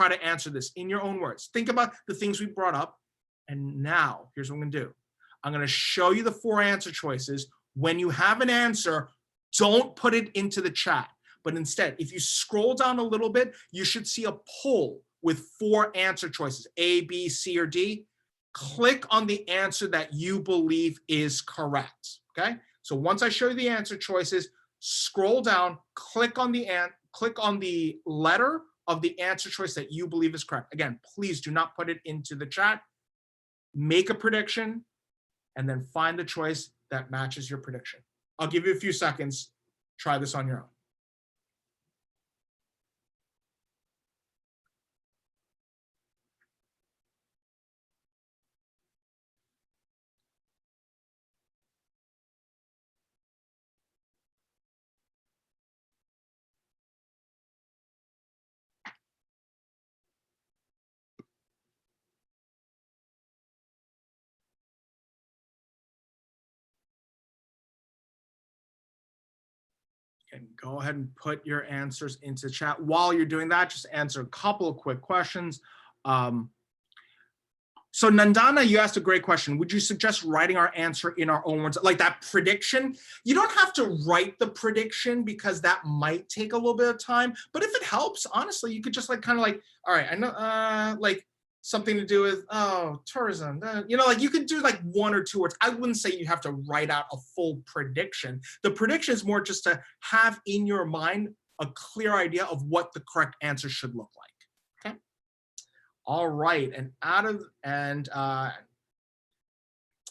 to answer this in your own words. Think about the things we brought up. And now here's what I'm gonna do. I'm gonna show you the 4 answer choices. When you have an answer, don't put it into the chat, but instead, if you scroll down a little bit, you should see a poll with 4 answer choices, A, B, C, or D. Click on the answer that you believe is correct, okay? So once I show you the answer choices, scroll down, click on the letter of the answer choice that you believe is correct. Again, please do not put it into the chat. Make a prediction and then find the choice that matches your prediction. I'll give you a few seconds. Try this on your own. And go ahead and put your answers into chat. While you're doing that, just answer a couple of quick questions. So Nandana, you asked a great question. Would you suggest writing our answer in our own words, like that prediction? You don't have to write the prediction because that might take a little bit of time. But if it helps, honestly, you could just like kind of like, all right, I know, like something to do with tourism. Like you could do like one or two words. I wouldn't say you have to write out a full prediction. The prediction is more just to have in your mind a clear idea of what the correct answer should look like. All right, all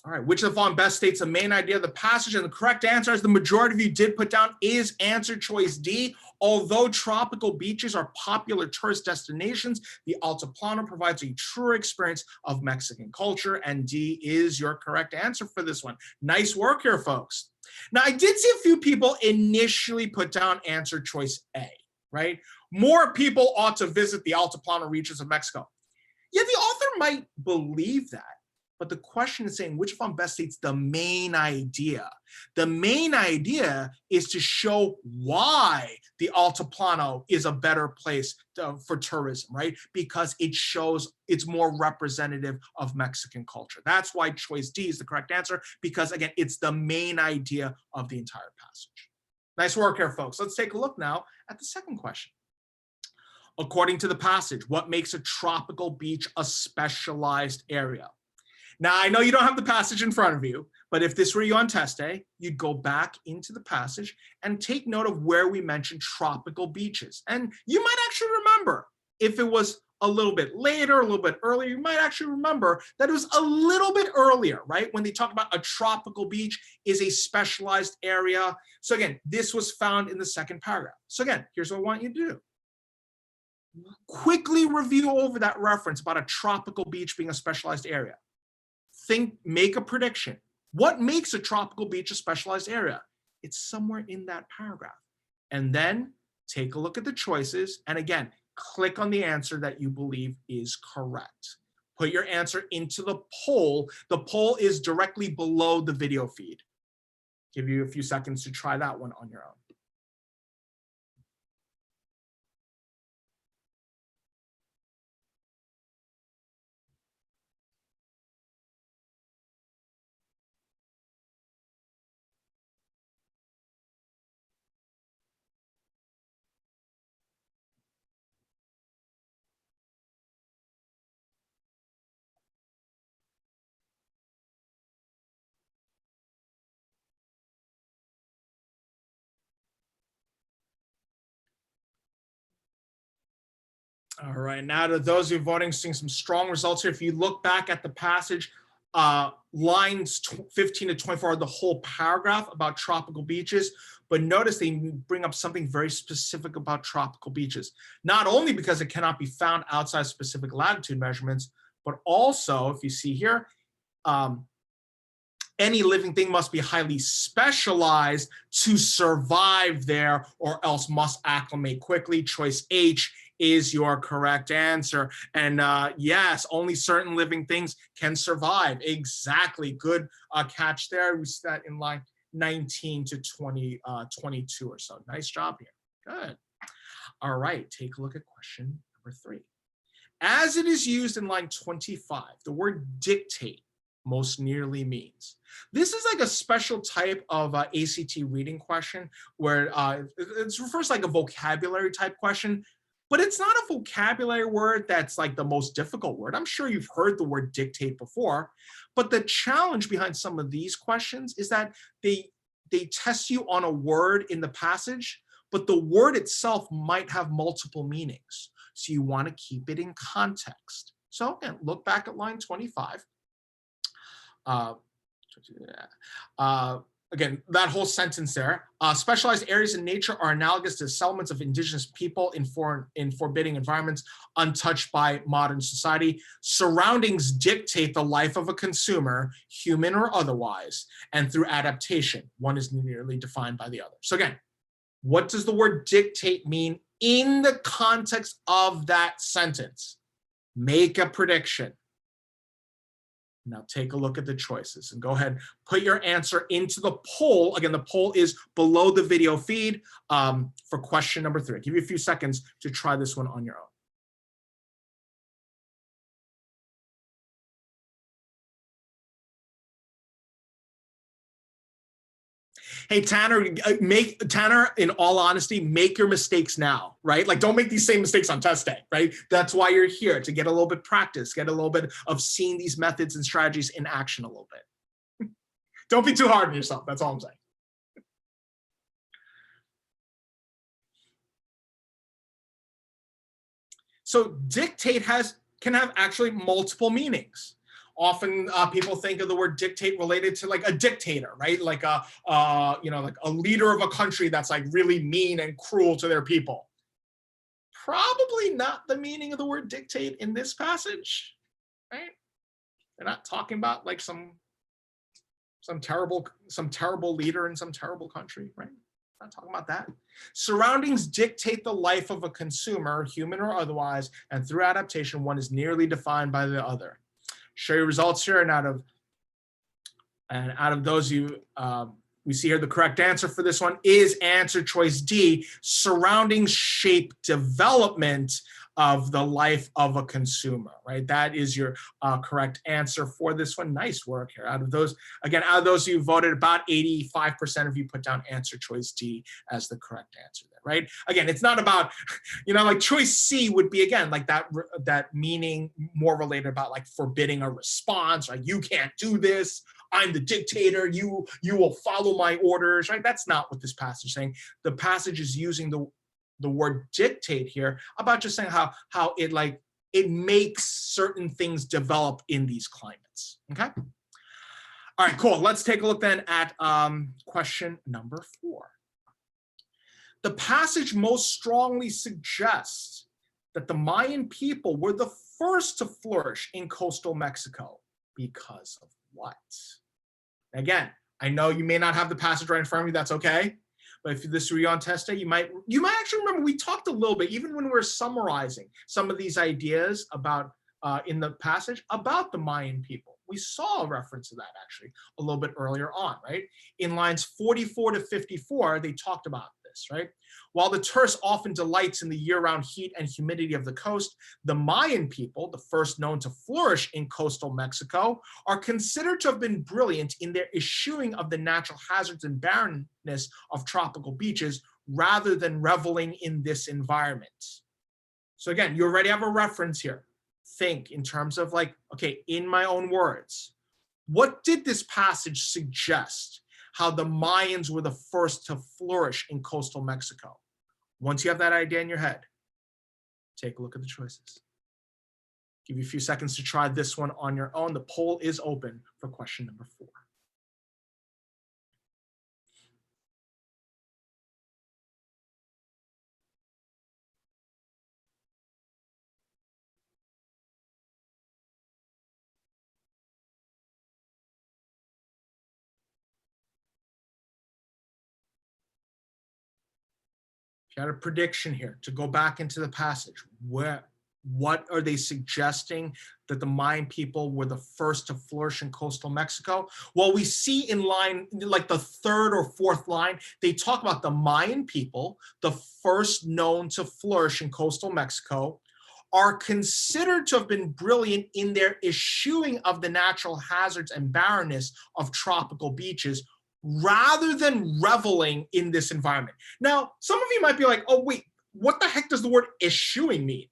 right, which of the following best states the main idea of the passage? And the correct answer, as the majority of you did put down, is answer choice D. Although tropical beaches are popular tourist destinations, the Altiplano provides a truer experience of Mexican culture, and D is your correct answer for this one. Nice work here, folks. Now, I did see a few people initially put down answer choice A, right? More people ought to visit the Altiplano regions of Mexico. Yeah, the author might believe that, but the question is saying which one best states the main idea. The main idea is to show why the Altiplano is a better place for tourism, right? Because it shows it's more representative of Mexican culture. That's why choice D is the correct answer, because again, it's the main idea of the entire passage. Nice work here, folks. Let's take a look now at the second question. According to the passage, what makes a tropical beach a specialized area? Now, I know you don't have the passage in front of you, but if this were you on test day, you'd go back into the passage and take note of where we mentioned tropical beaches. And you might actually remember, if it was a little bit later, a little bit earlier, you might actually remember that it was a little bit earlier, right? When they talk about a tropical beach is a specialized area. So again, this was found in the second paragraph. So again, here's what I want you to do. Quickly review over that reference about a tropical beach being a specialized area. Make a prediction. What makes a tropical beach a specialized area? It's somewhere in that paragraph. And then take a look at the choices. And again, click on the answer that you believe is correct. Put your answer into the poll. The poll is directly below the video feed. Give you a few seconds to try that one on your own. All right, now to those who are voting, seeing some strong results here. If you look back at the passage, lines 15 to 24 are the whole paragraph about tropical beaches, but notice they bring up something very specific about tropical beaches, not only because it cannot be found outside specific latitude measurements, but also, if you see here, any living thing must be highly specialized to survive there or else must acclimate quickly. Choice H is your correct answer. And yes, only certain living things can survive. Exactly. Good catch there. We see that in line 19 to 22 or so. Nice job here. Good. All right, take a look at question number 3. As it is used in line 25, the word dictate most nearly means. This is like a special type of ACT reading question where it refers like a vocabulary type question, but it's not a vocabulary word that's like the most difficult word. I'm sure you've heard the word dictate before, but the challenge behind some of these questions is that they test you on a word in the passage, but the word itself might have multiple meanings. So you want to keep it in context. So again, look back at line 25. Again, that whole sentence there. Specialized areas in nature are analogous to settlements of indigenous people in forbidding environments untouched by modern society. Surroundings dictate the life of a consumer, human or otherwise, and through adaptation, one is nearly defined by the other. So again, what does the word dictate mean in the context of that sentence? Make a prediction. Now take a look at the choices and go ahead, put your answer into the poll. Again, the poll is below the video feed for question number 3. I'll give you a few seconds to try this one on your own. Hey, Tanner, Tanner, in all honesty, make your mistakes now, right? Like, don't make these same mistakes on test day, right? That's why you're here, to get a little bit practice, get a little bit of seeing these methods and strategies in action a little bit. Don't be too hard on yourself. That's all I'm saying. So dictate can have actually multiple meanings. Often people think of the word dictate related to like a dictator, right? Like like a leader of a country that's like really mean and cruel to their people. Probably not the meaning of the word dictate in this passage, right? They're not talking about like some terrible leader in some terrible country, right? Not talking about that. Surroundings dictate the life of a consumer, human or otherwise, and through adaptation, one is nearly defined by the other. Show your results here, and out of those we see here the correct answer for this one is answer choice D. Surroundings shape development of the life of a consumer, right? That is your correct answer for this one. Nice work here. Out of those you voted, about 85% of you put down answer choice D as the correct answer there, right? Again, it's not about, like choice C would be, again, like that meaning more related about like forbidding a response, right? You can't do this. I'm the dictator. You will follow my orders, right? That's not what this passage is saying. The passage is using the word dictate here about just saying how it makes certain things develop in these climates. Okay. All right, cool. Let's take a look then at question number 4. The passage most strongly suggests that the Mayan people were the first to flourish in coastal Mexico. Because of what? Again, I know you may not have the passage right in front of you. That's okay. But if this were you on test day, you might actually remember we talked a little bit, even when we were summarizing some of these ideas about in the passage about the Mayan people. We saw a reference to that actually a little bit earlier on, right? In lines 44 to 54, they talked about this, right? While the tourist often delights in the year-round heat and humidity of the coast, the Mayan people, the first known to flourish in coastal Mexico, are considered to have been brilliant in their eschewing of the natural hazards and barrenness of tropical beaches rather than reveling in this environment. So again, you already have a reference here. Think in terms of like, okay, in my own words, what did this passage suggest? How the Mayans were the first to flourish in coastal Mexico. Once you have that idea in your head, take a look at the choices. Give you a few seconds to try this one on your own. The poll is open for question number 4. If you had a prediction here to go back into the passage, what are they suggesting that the Mayan people were the first to flourish in coastal Mexico? Well, we see in line, like the 3rd or 4th line, they talk about the Mayan people, the first known to flourish in coastal Mexico, are considered to have been brilliant in their eschewing of the natural hazards and barrenness of tropical beaches, rather than reveling in this environment. Now, some of you might be like, oh, wait, what the heck does the word eschewing mean?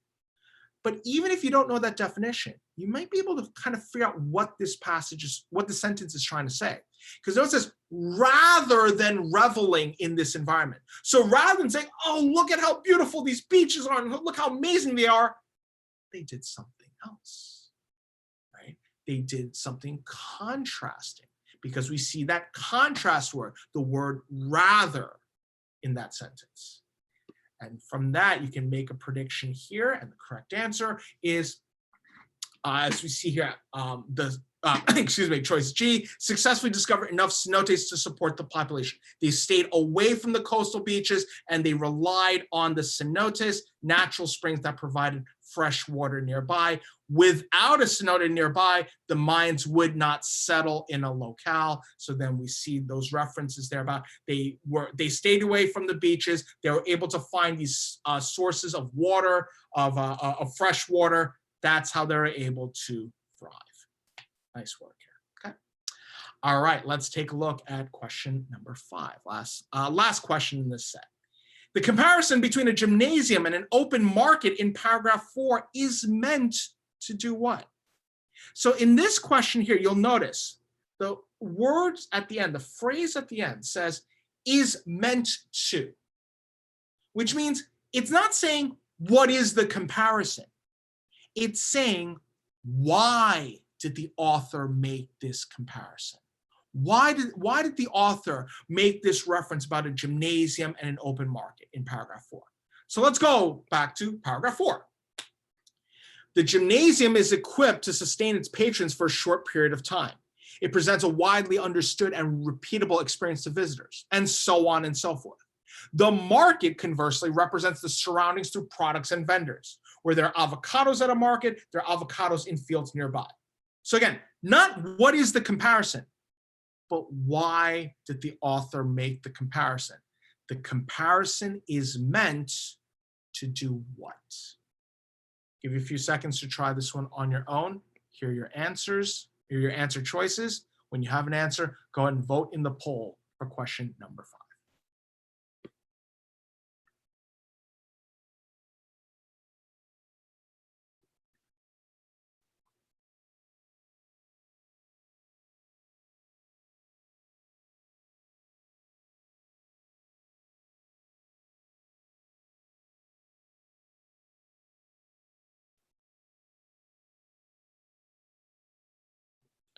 But even if you don't know that definition, you might be able to kind of figure out what this passage is, what the sentence is trying to say. Because notice this, rather than reveling in this environment. So rather than saying, oh, look at how beautiful these beaches are, and look how amazing they are, they did something else, right? They did something contrasting. Because we see that contrast word, the word rather, in that sentence. And from that, you can make a prediction here, and the correct answer is, as we see here, choice G, successfully discovered enough cenotes to support the population. They stayed away from the coastal beaches, and they relied on the cenotes, natural springs that provided fresh water nearby. Without a cenote nearby, the Mayans would not settle in a locale. So then we see those references there about they stayed away from the beaches. They were able to find these sources of water, of fresh water. That's how they're able to thrive. Nice work here. Okay. All right, let's take a look at question number 5. Last question in this set. The comparison between a gymnasium and an open market in paragraph 4 is meant to do what? So in this question here, you'll notice the words at the end, the phrase at the end says is meant to, which means it's not saying what is the comparison. It's saying why did the author make this comparison? Why did the author make this reference about a gymnasium and an open market in paragraph 4? So let's go back to paragraph 4. The gymnasium is equipped to sustain its patrons for a short period of time. It presents a widely understood and repeatable experience to visitors, and so on and so forth. The market, conversely, represents the surroundings through products and vendors. Where there are avocados at a market, there are avocados in fields nearby. So again, not what is the comparison, but why did the author make the comparison? The comparison is meant to do what? Give you a few seconds to try this one on your own. Here are your answers, here are your answer choices. When you have an answer, go ahead and vote in the poll for question number 5.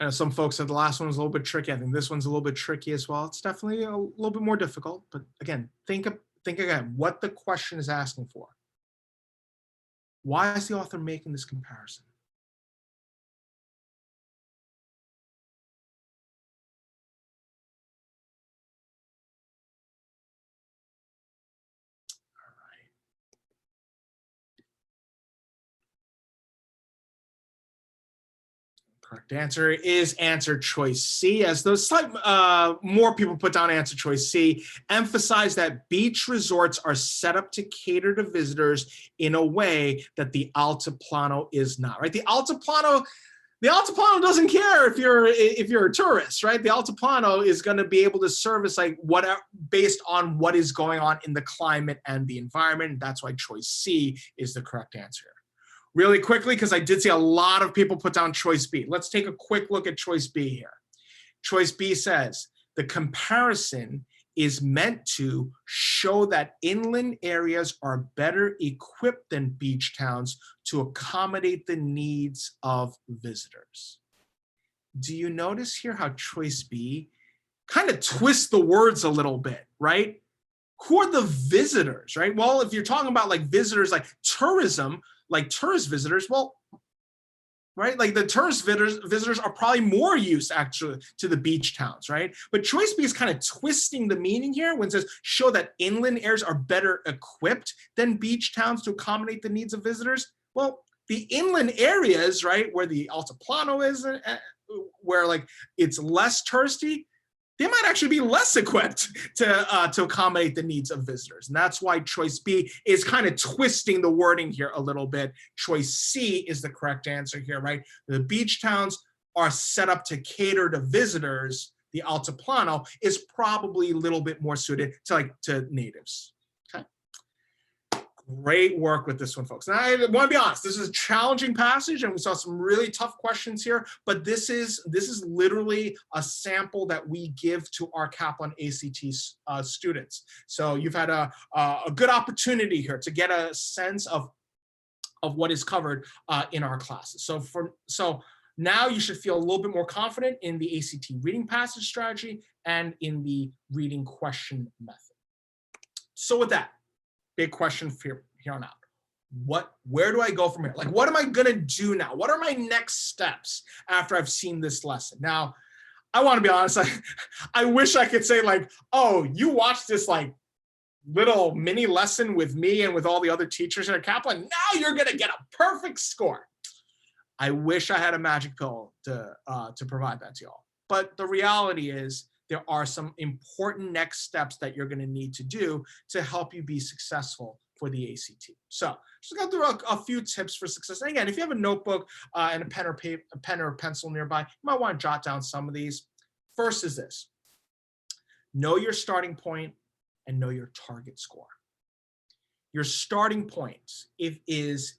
Some folks said the last one was a little bit tricky. I think this one's a little bit tricky as well. It's definitely a little bit more difficult, but again, think again what the question is asking for. Why is the author making this comparison? Correct answer is answer choice C, as those more people put down answer choice C, emphasize that beach resorts are set up to cater to visitors in a way that the Altiplano is not, right? The Altiplano doesn't care if you're a tourist, right? The Altiplano is going to be able to service like whatever based on what is going on in the climate and the environment. That's why choice C is the correct answer. Really quickly, because I did see a lot of people put down choice B. Let's take a quick look at choice B here. Choice B says, the comparison is meant to show that inland areas are better equipped than beach towns to accommodate the needs of visitors. Do you notice here how choice B kind of twists the words a little bit, right? Who are the visitors, right? Well, if you're talking about like visitors, like tourism, like tourist visitors, well, right? Like the tourist visitors are probably more used actually to the beach towns, right? But choice B is kind of twisting the meaning here when it says show that inland areas are better equipped than beach towns to accommodate the needs of visitors. Well, the inland areas, right, where the Altiplano is, where like it's less touristy, they might actually be less equipped to accommodate the needs of visitors. And that's why choice B is kind of twisting the wording here a little bit. Choice C is the correct answer here, right? The beach towns are set up to cater to visitors. The Altiplano is probably a little bit more suited to natives. Okay. Great work with this one, folks. Now, I want to be honest, this is a challenging passage, and we saw some really tough questions here, but this is literally a sample that we give to our Kaplan ACT students. So you've had a good opportunity here to get a sense of what is covered in our classes. So now you should feel a little bit more confident in the ACT reading passage strategy and in the reading question method. So with that, big question for here on out. Where do I go from here? Like, what am I gonna do now? What are my next steps after I've seen this lesson? Now, I want to be honest, I wish I could say like, oh, you watched this like little mini lesson with me and with all the other teachers at Kaplan, now you're gonna get a perfect score. I wish I had a magic pill to provide that to y'all. But the reality is, there are some important next steps that you're going to need to do to help you be successful for the ACT. So just go through a few tips for success. And again, if you have a notebook and a pen or pencil nearby, you might want to jot down some of these. First is this: know your starting point and know your target score. Your starting point is,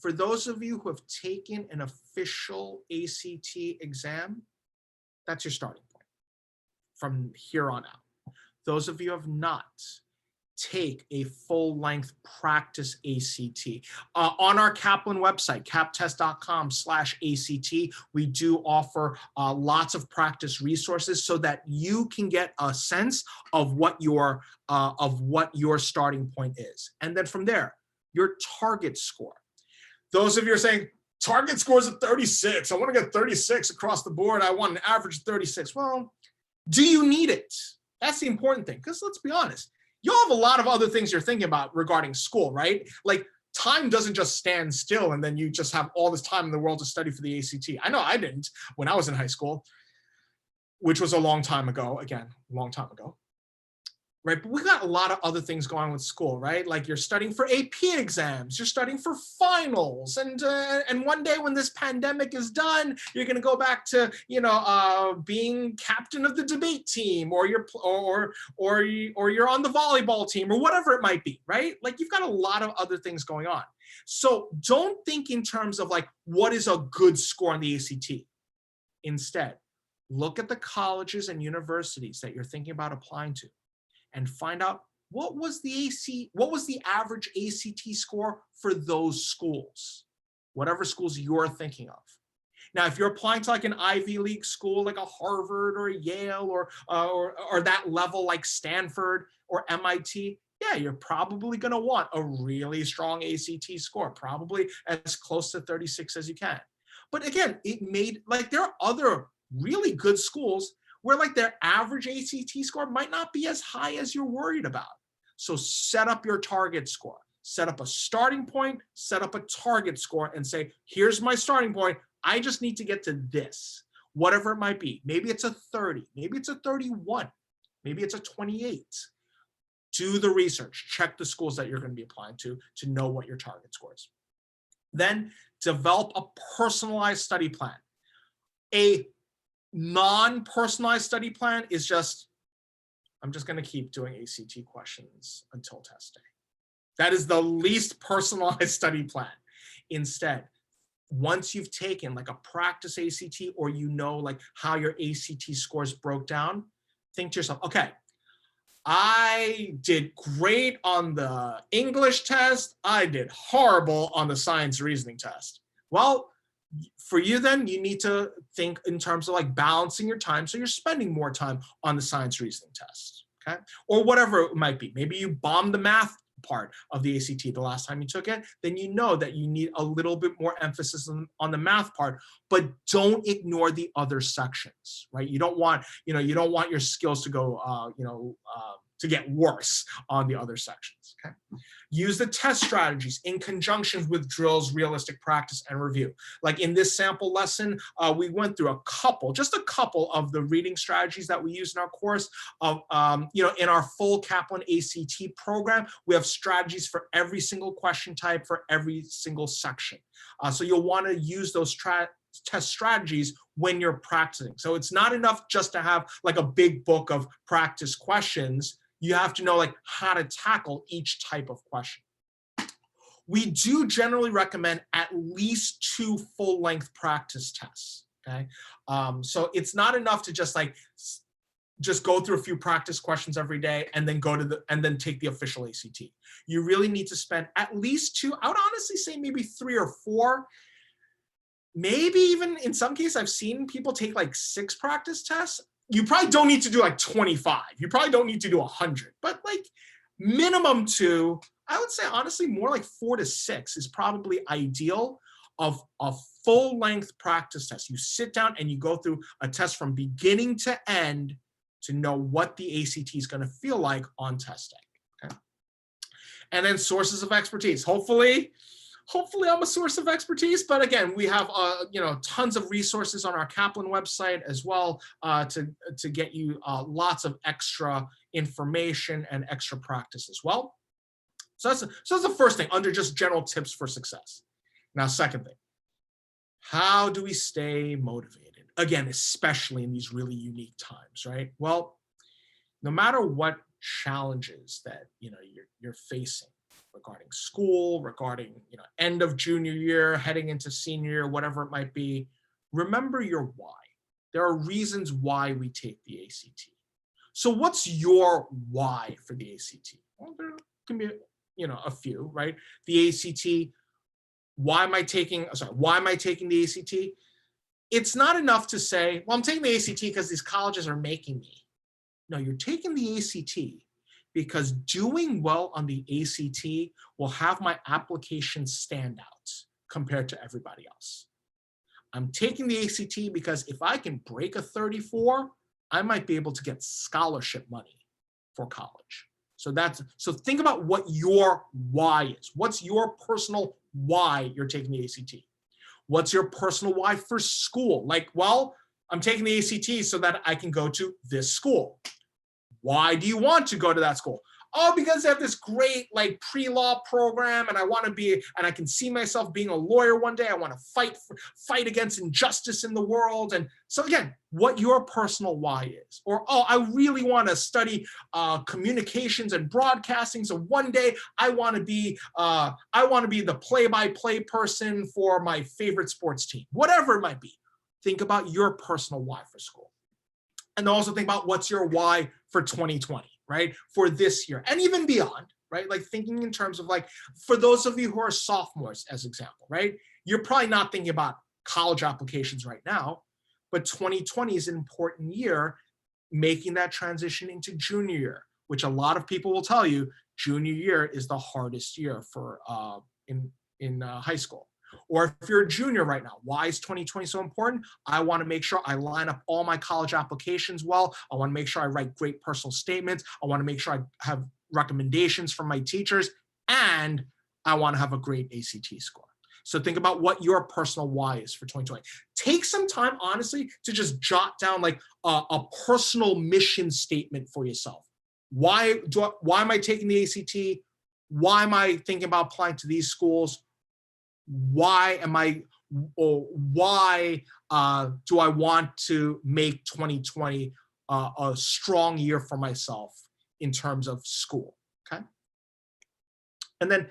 for those of you who have taken an official ACT exam, that's your starting point from here on out. Those of you who have not, take a full-length practice ACT. On our Kaplan website, kaptest.com/ACT, we do offer lots of practice resources so that you can get a sense of what your starting point is. And then from there, your target score. Those of you are saying, target score is at 36. I want to get 36 across the board. I want an average of 36. Well, do you need it? That's the important thing, because let's be honest, you have a lot of other things you're thinking about regarding school, right? Like, time doesn't just stand still and then you just have all this time in the world to study for the ACT. I know I didn't when I was in high school, which was a long time ago, again, a long time ago. Right, but we got a lot of other things going on with school, right? Like, you're studying for AP exams, you're studying for finals, and one day when this pandemic is done, you're going to go back to being captain of the debate team, or you're on the volleyball team, or whatever it might be, right? Like, you've got a lot of other things going on. So don't think in terms of like, what is a good score on the ACT? Instead, look at the colleges and universities that you're thinking about applying to, and find out what was the average ACT score for those schools, whatever schools you're thinking of. Now, if you're applying to like an Ivy League school, like a Harvard or a Yale or that level like Stanford or MIT, yeah, you're probably going to want a really strong ACT score, probably as close to 36 as you can. But again, there are other really good schools where like their average ACT score might not be as high as you're worried about. So set up your target score, set up a starting point, set up a target score, and say, here's my starting point. I just need to get to this, whatever it might be. Maybe it's a 30, maybe it's a 31, maybe it's a 28. Do the research, check the schools that you're going to be applying to know what your target score is. Then develop a personalized study plan. A non-personalized study plan is just, I'm just going to keep doing ACT questions until test day. That is the least personalized study plan. Instead, once you've taken like a practice ACT, or like how your ACT scores broke down, think to yourself, okay, I did great on the English test. I did horrible on the science reasoning test. Well, for you then, you need to think in terms of like balancing your time, so you're spending more time on the science reasoning test, okay? Or whatever it might be. Maybe you bombed the math part of the ACT the last time you took it, then you know that you need a little bit more emphasis on the math part, but don't ignore the other sections, right? You don't want your skills to go, to get worse on the other sections, okay? Use the test strategies in conjunction with drills, realistic practice, and review. Like in this sample lesson, we went through just a couple of the reading strategies that we use in our course. In our full Kaplan ACT program, we have strategies for every single question type for every single section. So you'll want to use those test strategies when you're practicing. So it's not enough just to have like a big book of practice questions. You have to know like how to tackle each type of question. We do generally recommend at least 2 full-length practice tests, okay? So it's not enough to just go through a few practice questions every day and then and then take the official ACT. You really need to spend at least 2, I would honestly say maybe 3 or 4, maybe even in some cases I've seen people take like 6 practice tests. You probably don't need to do like 25. You probably don't need to do 100, but like minimum 2, I would say honestly more like 4 to 6 is probably ideal of a full-length practice test. You sit down and you go through a test from beginning to end to know what the ACT is going to feel like on test day. Okay? And then sources of expertise. Hopefully I'm a source of expertise, but again, we have tons of resources on our Kaplan website as well to get you lots of extra information and extra practice as well. So that's the first thing under just general tips for success. Now, second thing, how do we stay motivated? again, especially in these really unique times, right? Well, no matter what challenges that you're facing regarding school, regarding end of junior year, heading into senior year, whatever it might be, remember your why. There are reasons why we take the ACT. So what's your why for the ACT? Well, there can be a few, right? The ACT, why am I taking the ACT? It's not enough to say, well, I'm taking the ACT because these colleges are making me. No, you're taking the ACT because doing well on the ACT will have my application stand out compared to everybody else. I'm taking the ACT because if I can break a 34, I might be able to get scholarship money for college. So think about what your why is. What's your personal why you're taking the ACT? What's your personal why for school? Like, well, I'm taking the ACT so that I can go to this school. Why do you want to go to that school? Oh, because they have this great like pre-law program and I can see myself being a lawyer one day. I want to fight against injustice in the world. And so again, what your personal why is. Or, oh, I really want to study communications and broadcasting. So one day I want to be the play-by-play person for my favorite sports team, whatever it might be. Think about your personal why for school. And also think about what's your why for 2020, right? For this year and even beyond, right? Like thinking in terms of like, for those of you who are sophomores as example, right? You're probably not thinking about college applications right now, but 2020 is an important year making that transition into junior year, which a lot of people will tell you junior year is the hardest year for in high school. Or if you're a junior right now, why is 2020 so important? I want to make sure I line up all my college applications well. I want to make sure I write great personal statements. I want to make sure I have recommendations from my teachers, and I want to have a great ACT score. So think about what your personal why is for 2020. Take some time, honestly, to just jot down like a personal mission statement for yourself. Why am I taking the ACT? Why am I thinking about applying to these schools? Why do I want to make 2020 a strong year for myself in terms of school? Okay. And then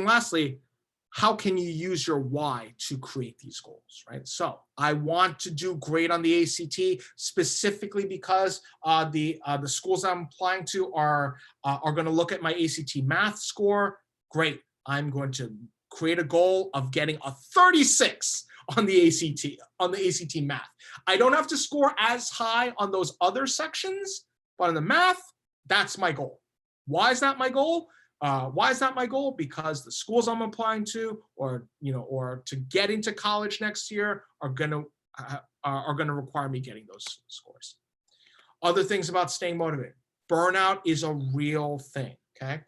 lastly, how can you use your why to create these goals, right? So I want to do great on the ACT specifically because the schools I'm applying to are going to look at my ACT math score. Great. I'm going to create a goal of getting a 36 on the ACT math. I don't have to score as high on those other sections, but on the math, that's my goal. Why is that my goal? Because the schools I'm applying to, or to get into college next year, are gonna require me getting those scores. Other things about staying motivated. Burnout is a real thing. Okay,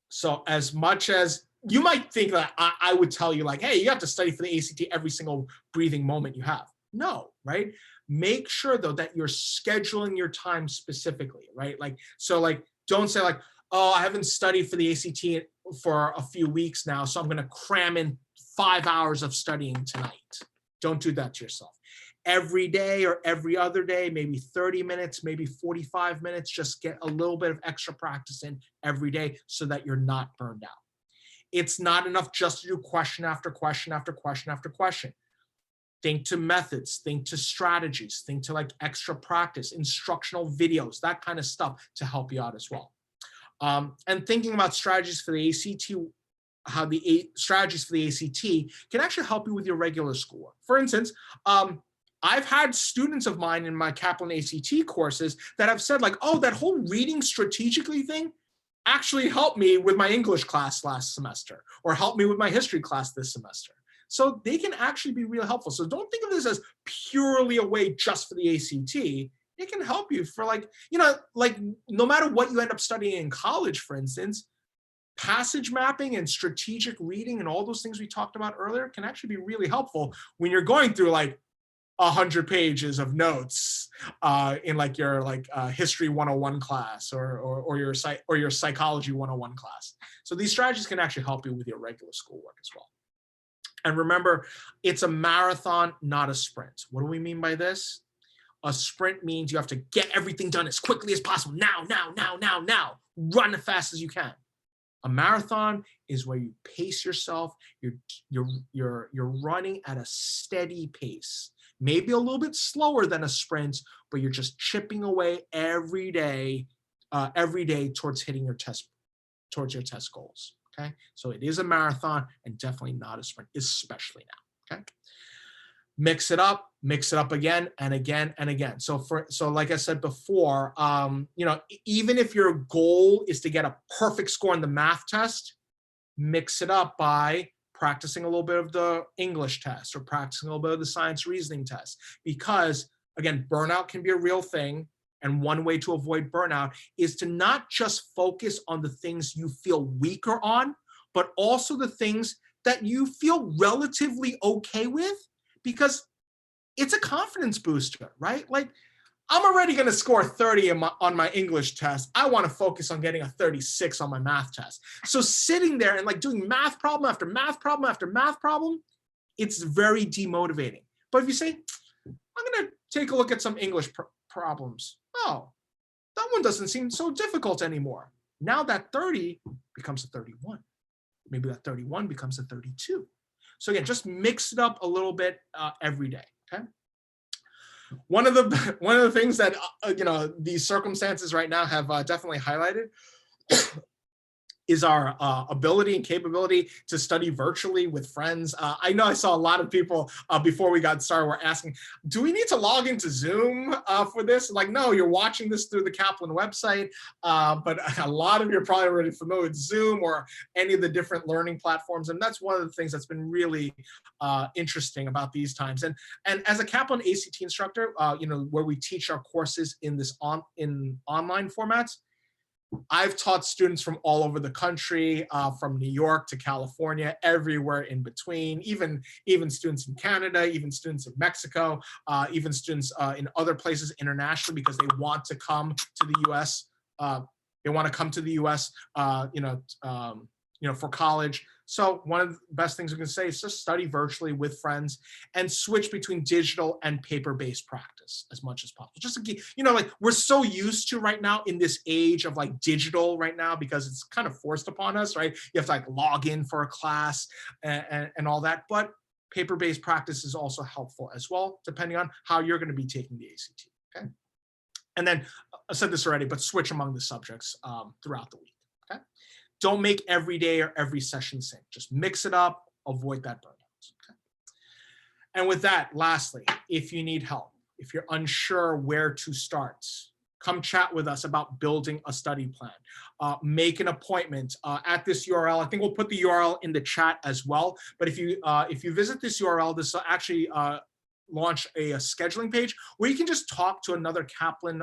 so as much as you might think that I would tell you like, hey, you have to study for the ACT every single breathing moment you have. No, right? Make sure though that you're scheduling your time specifically, right? Like, so like, don't say like, oh, I haven't studied for the ACT for a few weeks now, so I'm going to cram in 5 hours of studying tonight. Don't do that to yourself. Every day or every other day, maybe 30 minutes, maybe 45 minutes, just get a little bit of extra practice in every day so that you're not burned out. It's not enough just to do question after question after question after question. Think to methods, think to strategies, think to like extra practice, instructional videos, that kind of stuff to help you out as well. And thinking about strategies for the ACT, how the strategies for the ACT can actually help you with your regular schoolwork. For instance, I've had students of mine in my Kaplan ACT courses that have said like, oh, that whole reading strategically thing actually helped me with my English class last semester, or helped me with my history class this semester. So they can actually be really helpful. So don't think of this as purely a way just for the ACT. It can help you for like, like no matter what you end up studying in college, for instance, passage mapping and strategic reading and all those things we talked about earlier can actually be really helpful when you're going through like 100 pages of notes in like your history 101 class or your psychology 101 class. So these strategies can actually help you with your regular schoolwork as well. And remember, it's a marathon, not a sprint. What do we mean by this? A sprint means you have to get everything done as quickly as possible. Now, now, now, now, now. Run as fast as you can. A marathon is where you pace yourself. You're running at a steady pace. Maybe a little bit slower than a sprint, but you're just chipping away every day towards hitting your test goals. Okay, so it is a marathon and definitely not a sprint, especially now. Okay, mix it up again and again and again. So like I said before, even if your goal is to get a perfect score in the math test, mix it up by practicing a little bit of the English test or practicing a little bit of the science reasoning test, because again, burnout can be a real thing. And one way to avoid burnout is to not just focus on the things you feel weaker on, but also the things that you feel relatively okay with, because it's a confidence booster, right? Like, I'm already going to score 30 on my English test. I want to focus on getting a 36 on my math test. So sitting there and like doing math problem after math problem after math problem, it's very demotivating. But if you say, I'm going to take a look at some English problems. Oh, that one doesn't seem so difficult anymore. Now that 30 becomes a 31. Maybe that 31 becomes a 32. So again, just mix it up a little bit every day. Okay. One of the things that these circumstances right now have definitely highlighted is our ability and capability to study virtually with friends. I know I saw a lot of people before we got started were asking, do we need to log into Zoom for this? Like, no, you're watching this through the Kaplan website, but a lot of you are probably already familiar with Zoom or any of the different learning platforms. And that's one of the things that's been really interesting about these times. And as a Kaplan ACT instructor, where we teach our courses in in online formats, I've taught students from all over the country, from New York to California, everywhere in between, even students in Canada, even students in Mexico, even students in other places internationally, because they want to come to the US. They want to come to the US, for college. So one of the best things we can say is just study virtually with friends and switch between digital and paper-based practice as much as possible. Just to like, we're so used to right now in this age of like digital right now, because it's kind of forced upon us, right? You have to like log in for a class and all that, but paper-based practice is also helpful as well, depending on how you're going to be taking the ACT, okay? And then I said this already, but switch among the subjects throughout the week, okay? Don't make every day or every session same. Just mix it up, avoid that burnout. Okay? And with that, lastly, if you need help, if you're unsure where to start, come chat with us about building a study plan. Make an appointment at this URL. I think we'll put the URL in the chat as well. But if you visit this URL, this will actually launch a scheduling page where you can just talk to another Kaplan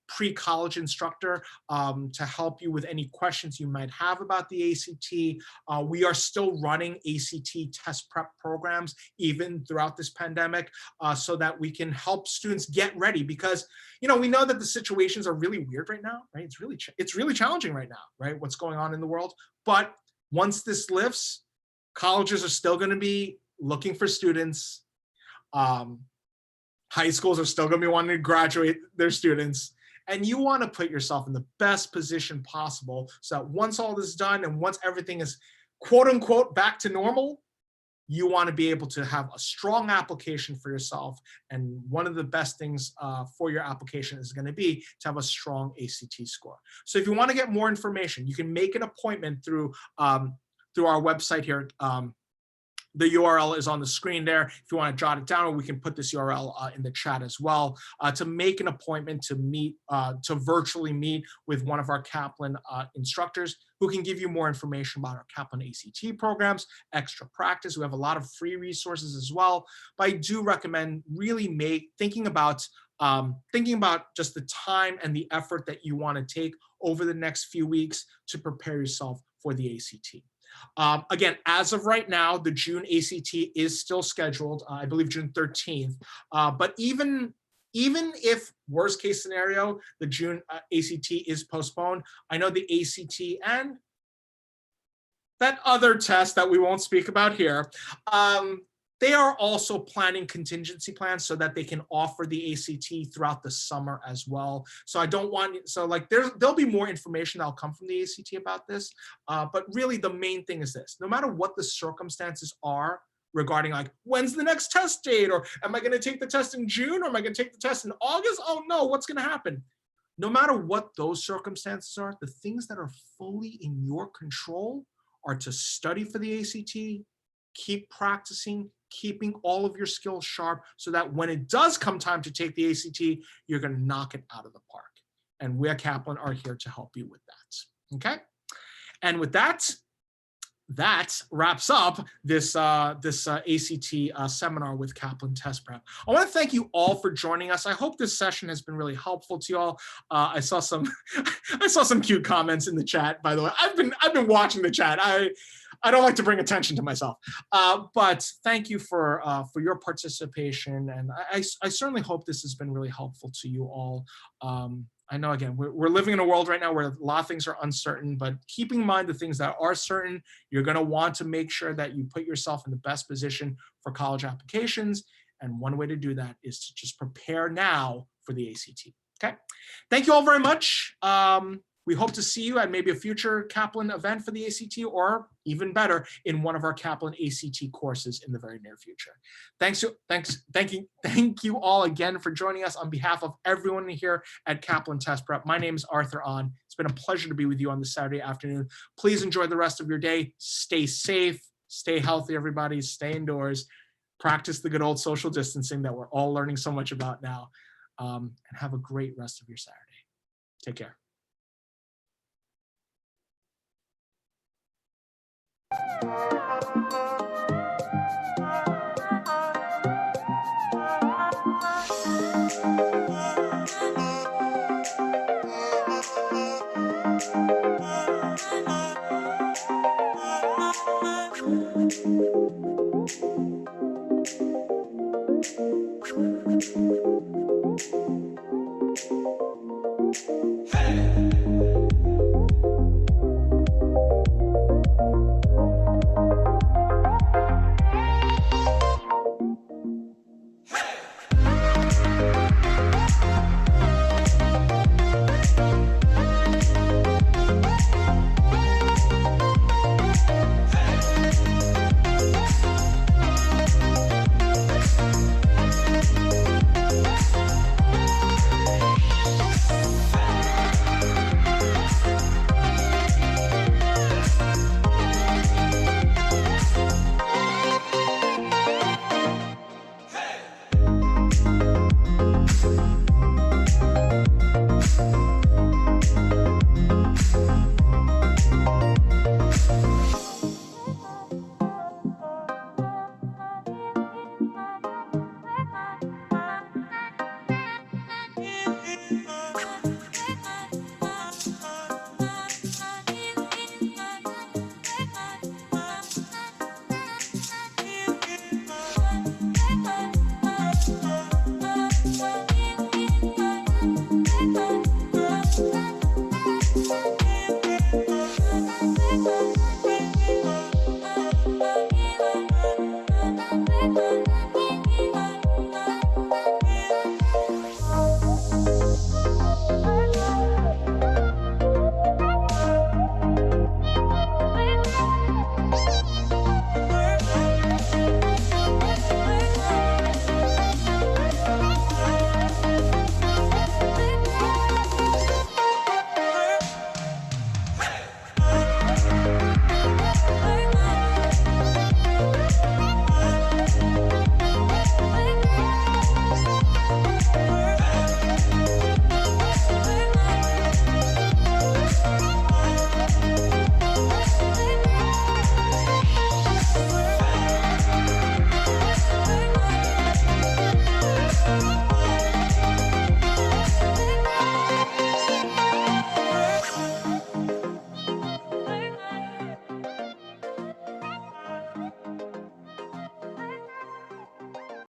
pre-college instructor to help you with any questions you might have about the ACT. We are still running ACT test prep programs even throughout this pandemic, so that we can help students get ready, because we know that the situations are really weird right now, right? It's really challenging right now, right? What's going on in the world. But once this lifts, colleges are still going to be looking for students. High schools are still going to be wanting to graduate their students. And you want to put yourself in the best position possible, so that once all this is done and once everything is quote unquote back to normal, you want to be able to have a strong application for yourself. And one of the best things for your application is going to be to have a strong ACT score. So if you want to get more information, you can make an appointment through our website here. The URL is on the screen there. If you want to jot it down, or we can put this URL in the chat as well, to make an appointment to meet, to virtually meet with one of our Kaplan instructors who can give you more information about our Kaplan ACT programs, extra practice. We have a lot of free resources as well. But I do recommend really thinking about just the time and the effort that you want to take over the next few weeks to prepare yourself for the ACT. Again, as of right now, the June ACT is still scheduled, I believe June 13th. But even if worst case scenario, the June ACT is postponed, I know the ACT and that other test that we won't speak about here, they are also planning contingency plans so that they can offer the ACT throughout the summer as well. So I don't want, so like there'll be more information that'll come from the ACT about this. But really the main thing is this: no matter what the circumstances are regarding like, when's the next test date? Or am I gonna take the test in June? Or am I gonna take the test in August? Oh no, what's gonna happen? No matter what those circumstances are, the things that are fully in your control are to study for the ACT, keep practicing, keeping all of your skills sharp so that when it does come time to take the ACT, you're going to knock it out of the park. And we at Kaplan are here to help you with that. Okay? And with that, that wraps up this ACT seminar with Kaplan Test Prep. I want to thank you all for joining us. I hope this session has been really helpful to you all. I saw some cute comments in the chat. By the way, I've been watching the chat. I don't like to bring attention to myself, but thank you for your participation, and I certainly hope this has been really helpful to you all. I know, again, we're living in a world right now where a lot of things are uncertain, but keeping in mind the things that are certain, you're going to want to make sure that you put yourself in the best position for college applications. And one way to do that is to just prepare now for the ACT. Okay. Thank you all very much. We hope to see you at maybe a future Kaplan event for the ACT, or even better, in one of our Kaplan ACT courses in the very near future. Thank you all again for joining us on behalf of everyone here at Kaplan Test Prep. My name is Arthur Ahn. It's been a pleasure to be with you on this Saturday afternoon. Please enjoy the rest of your day. Stay safe, stay healthy, everybody. Stay indoors. Practice the good old social distancing that we're all learning so much about now. And have a great rest of your Saturday. Take care. Thank you.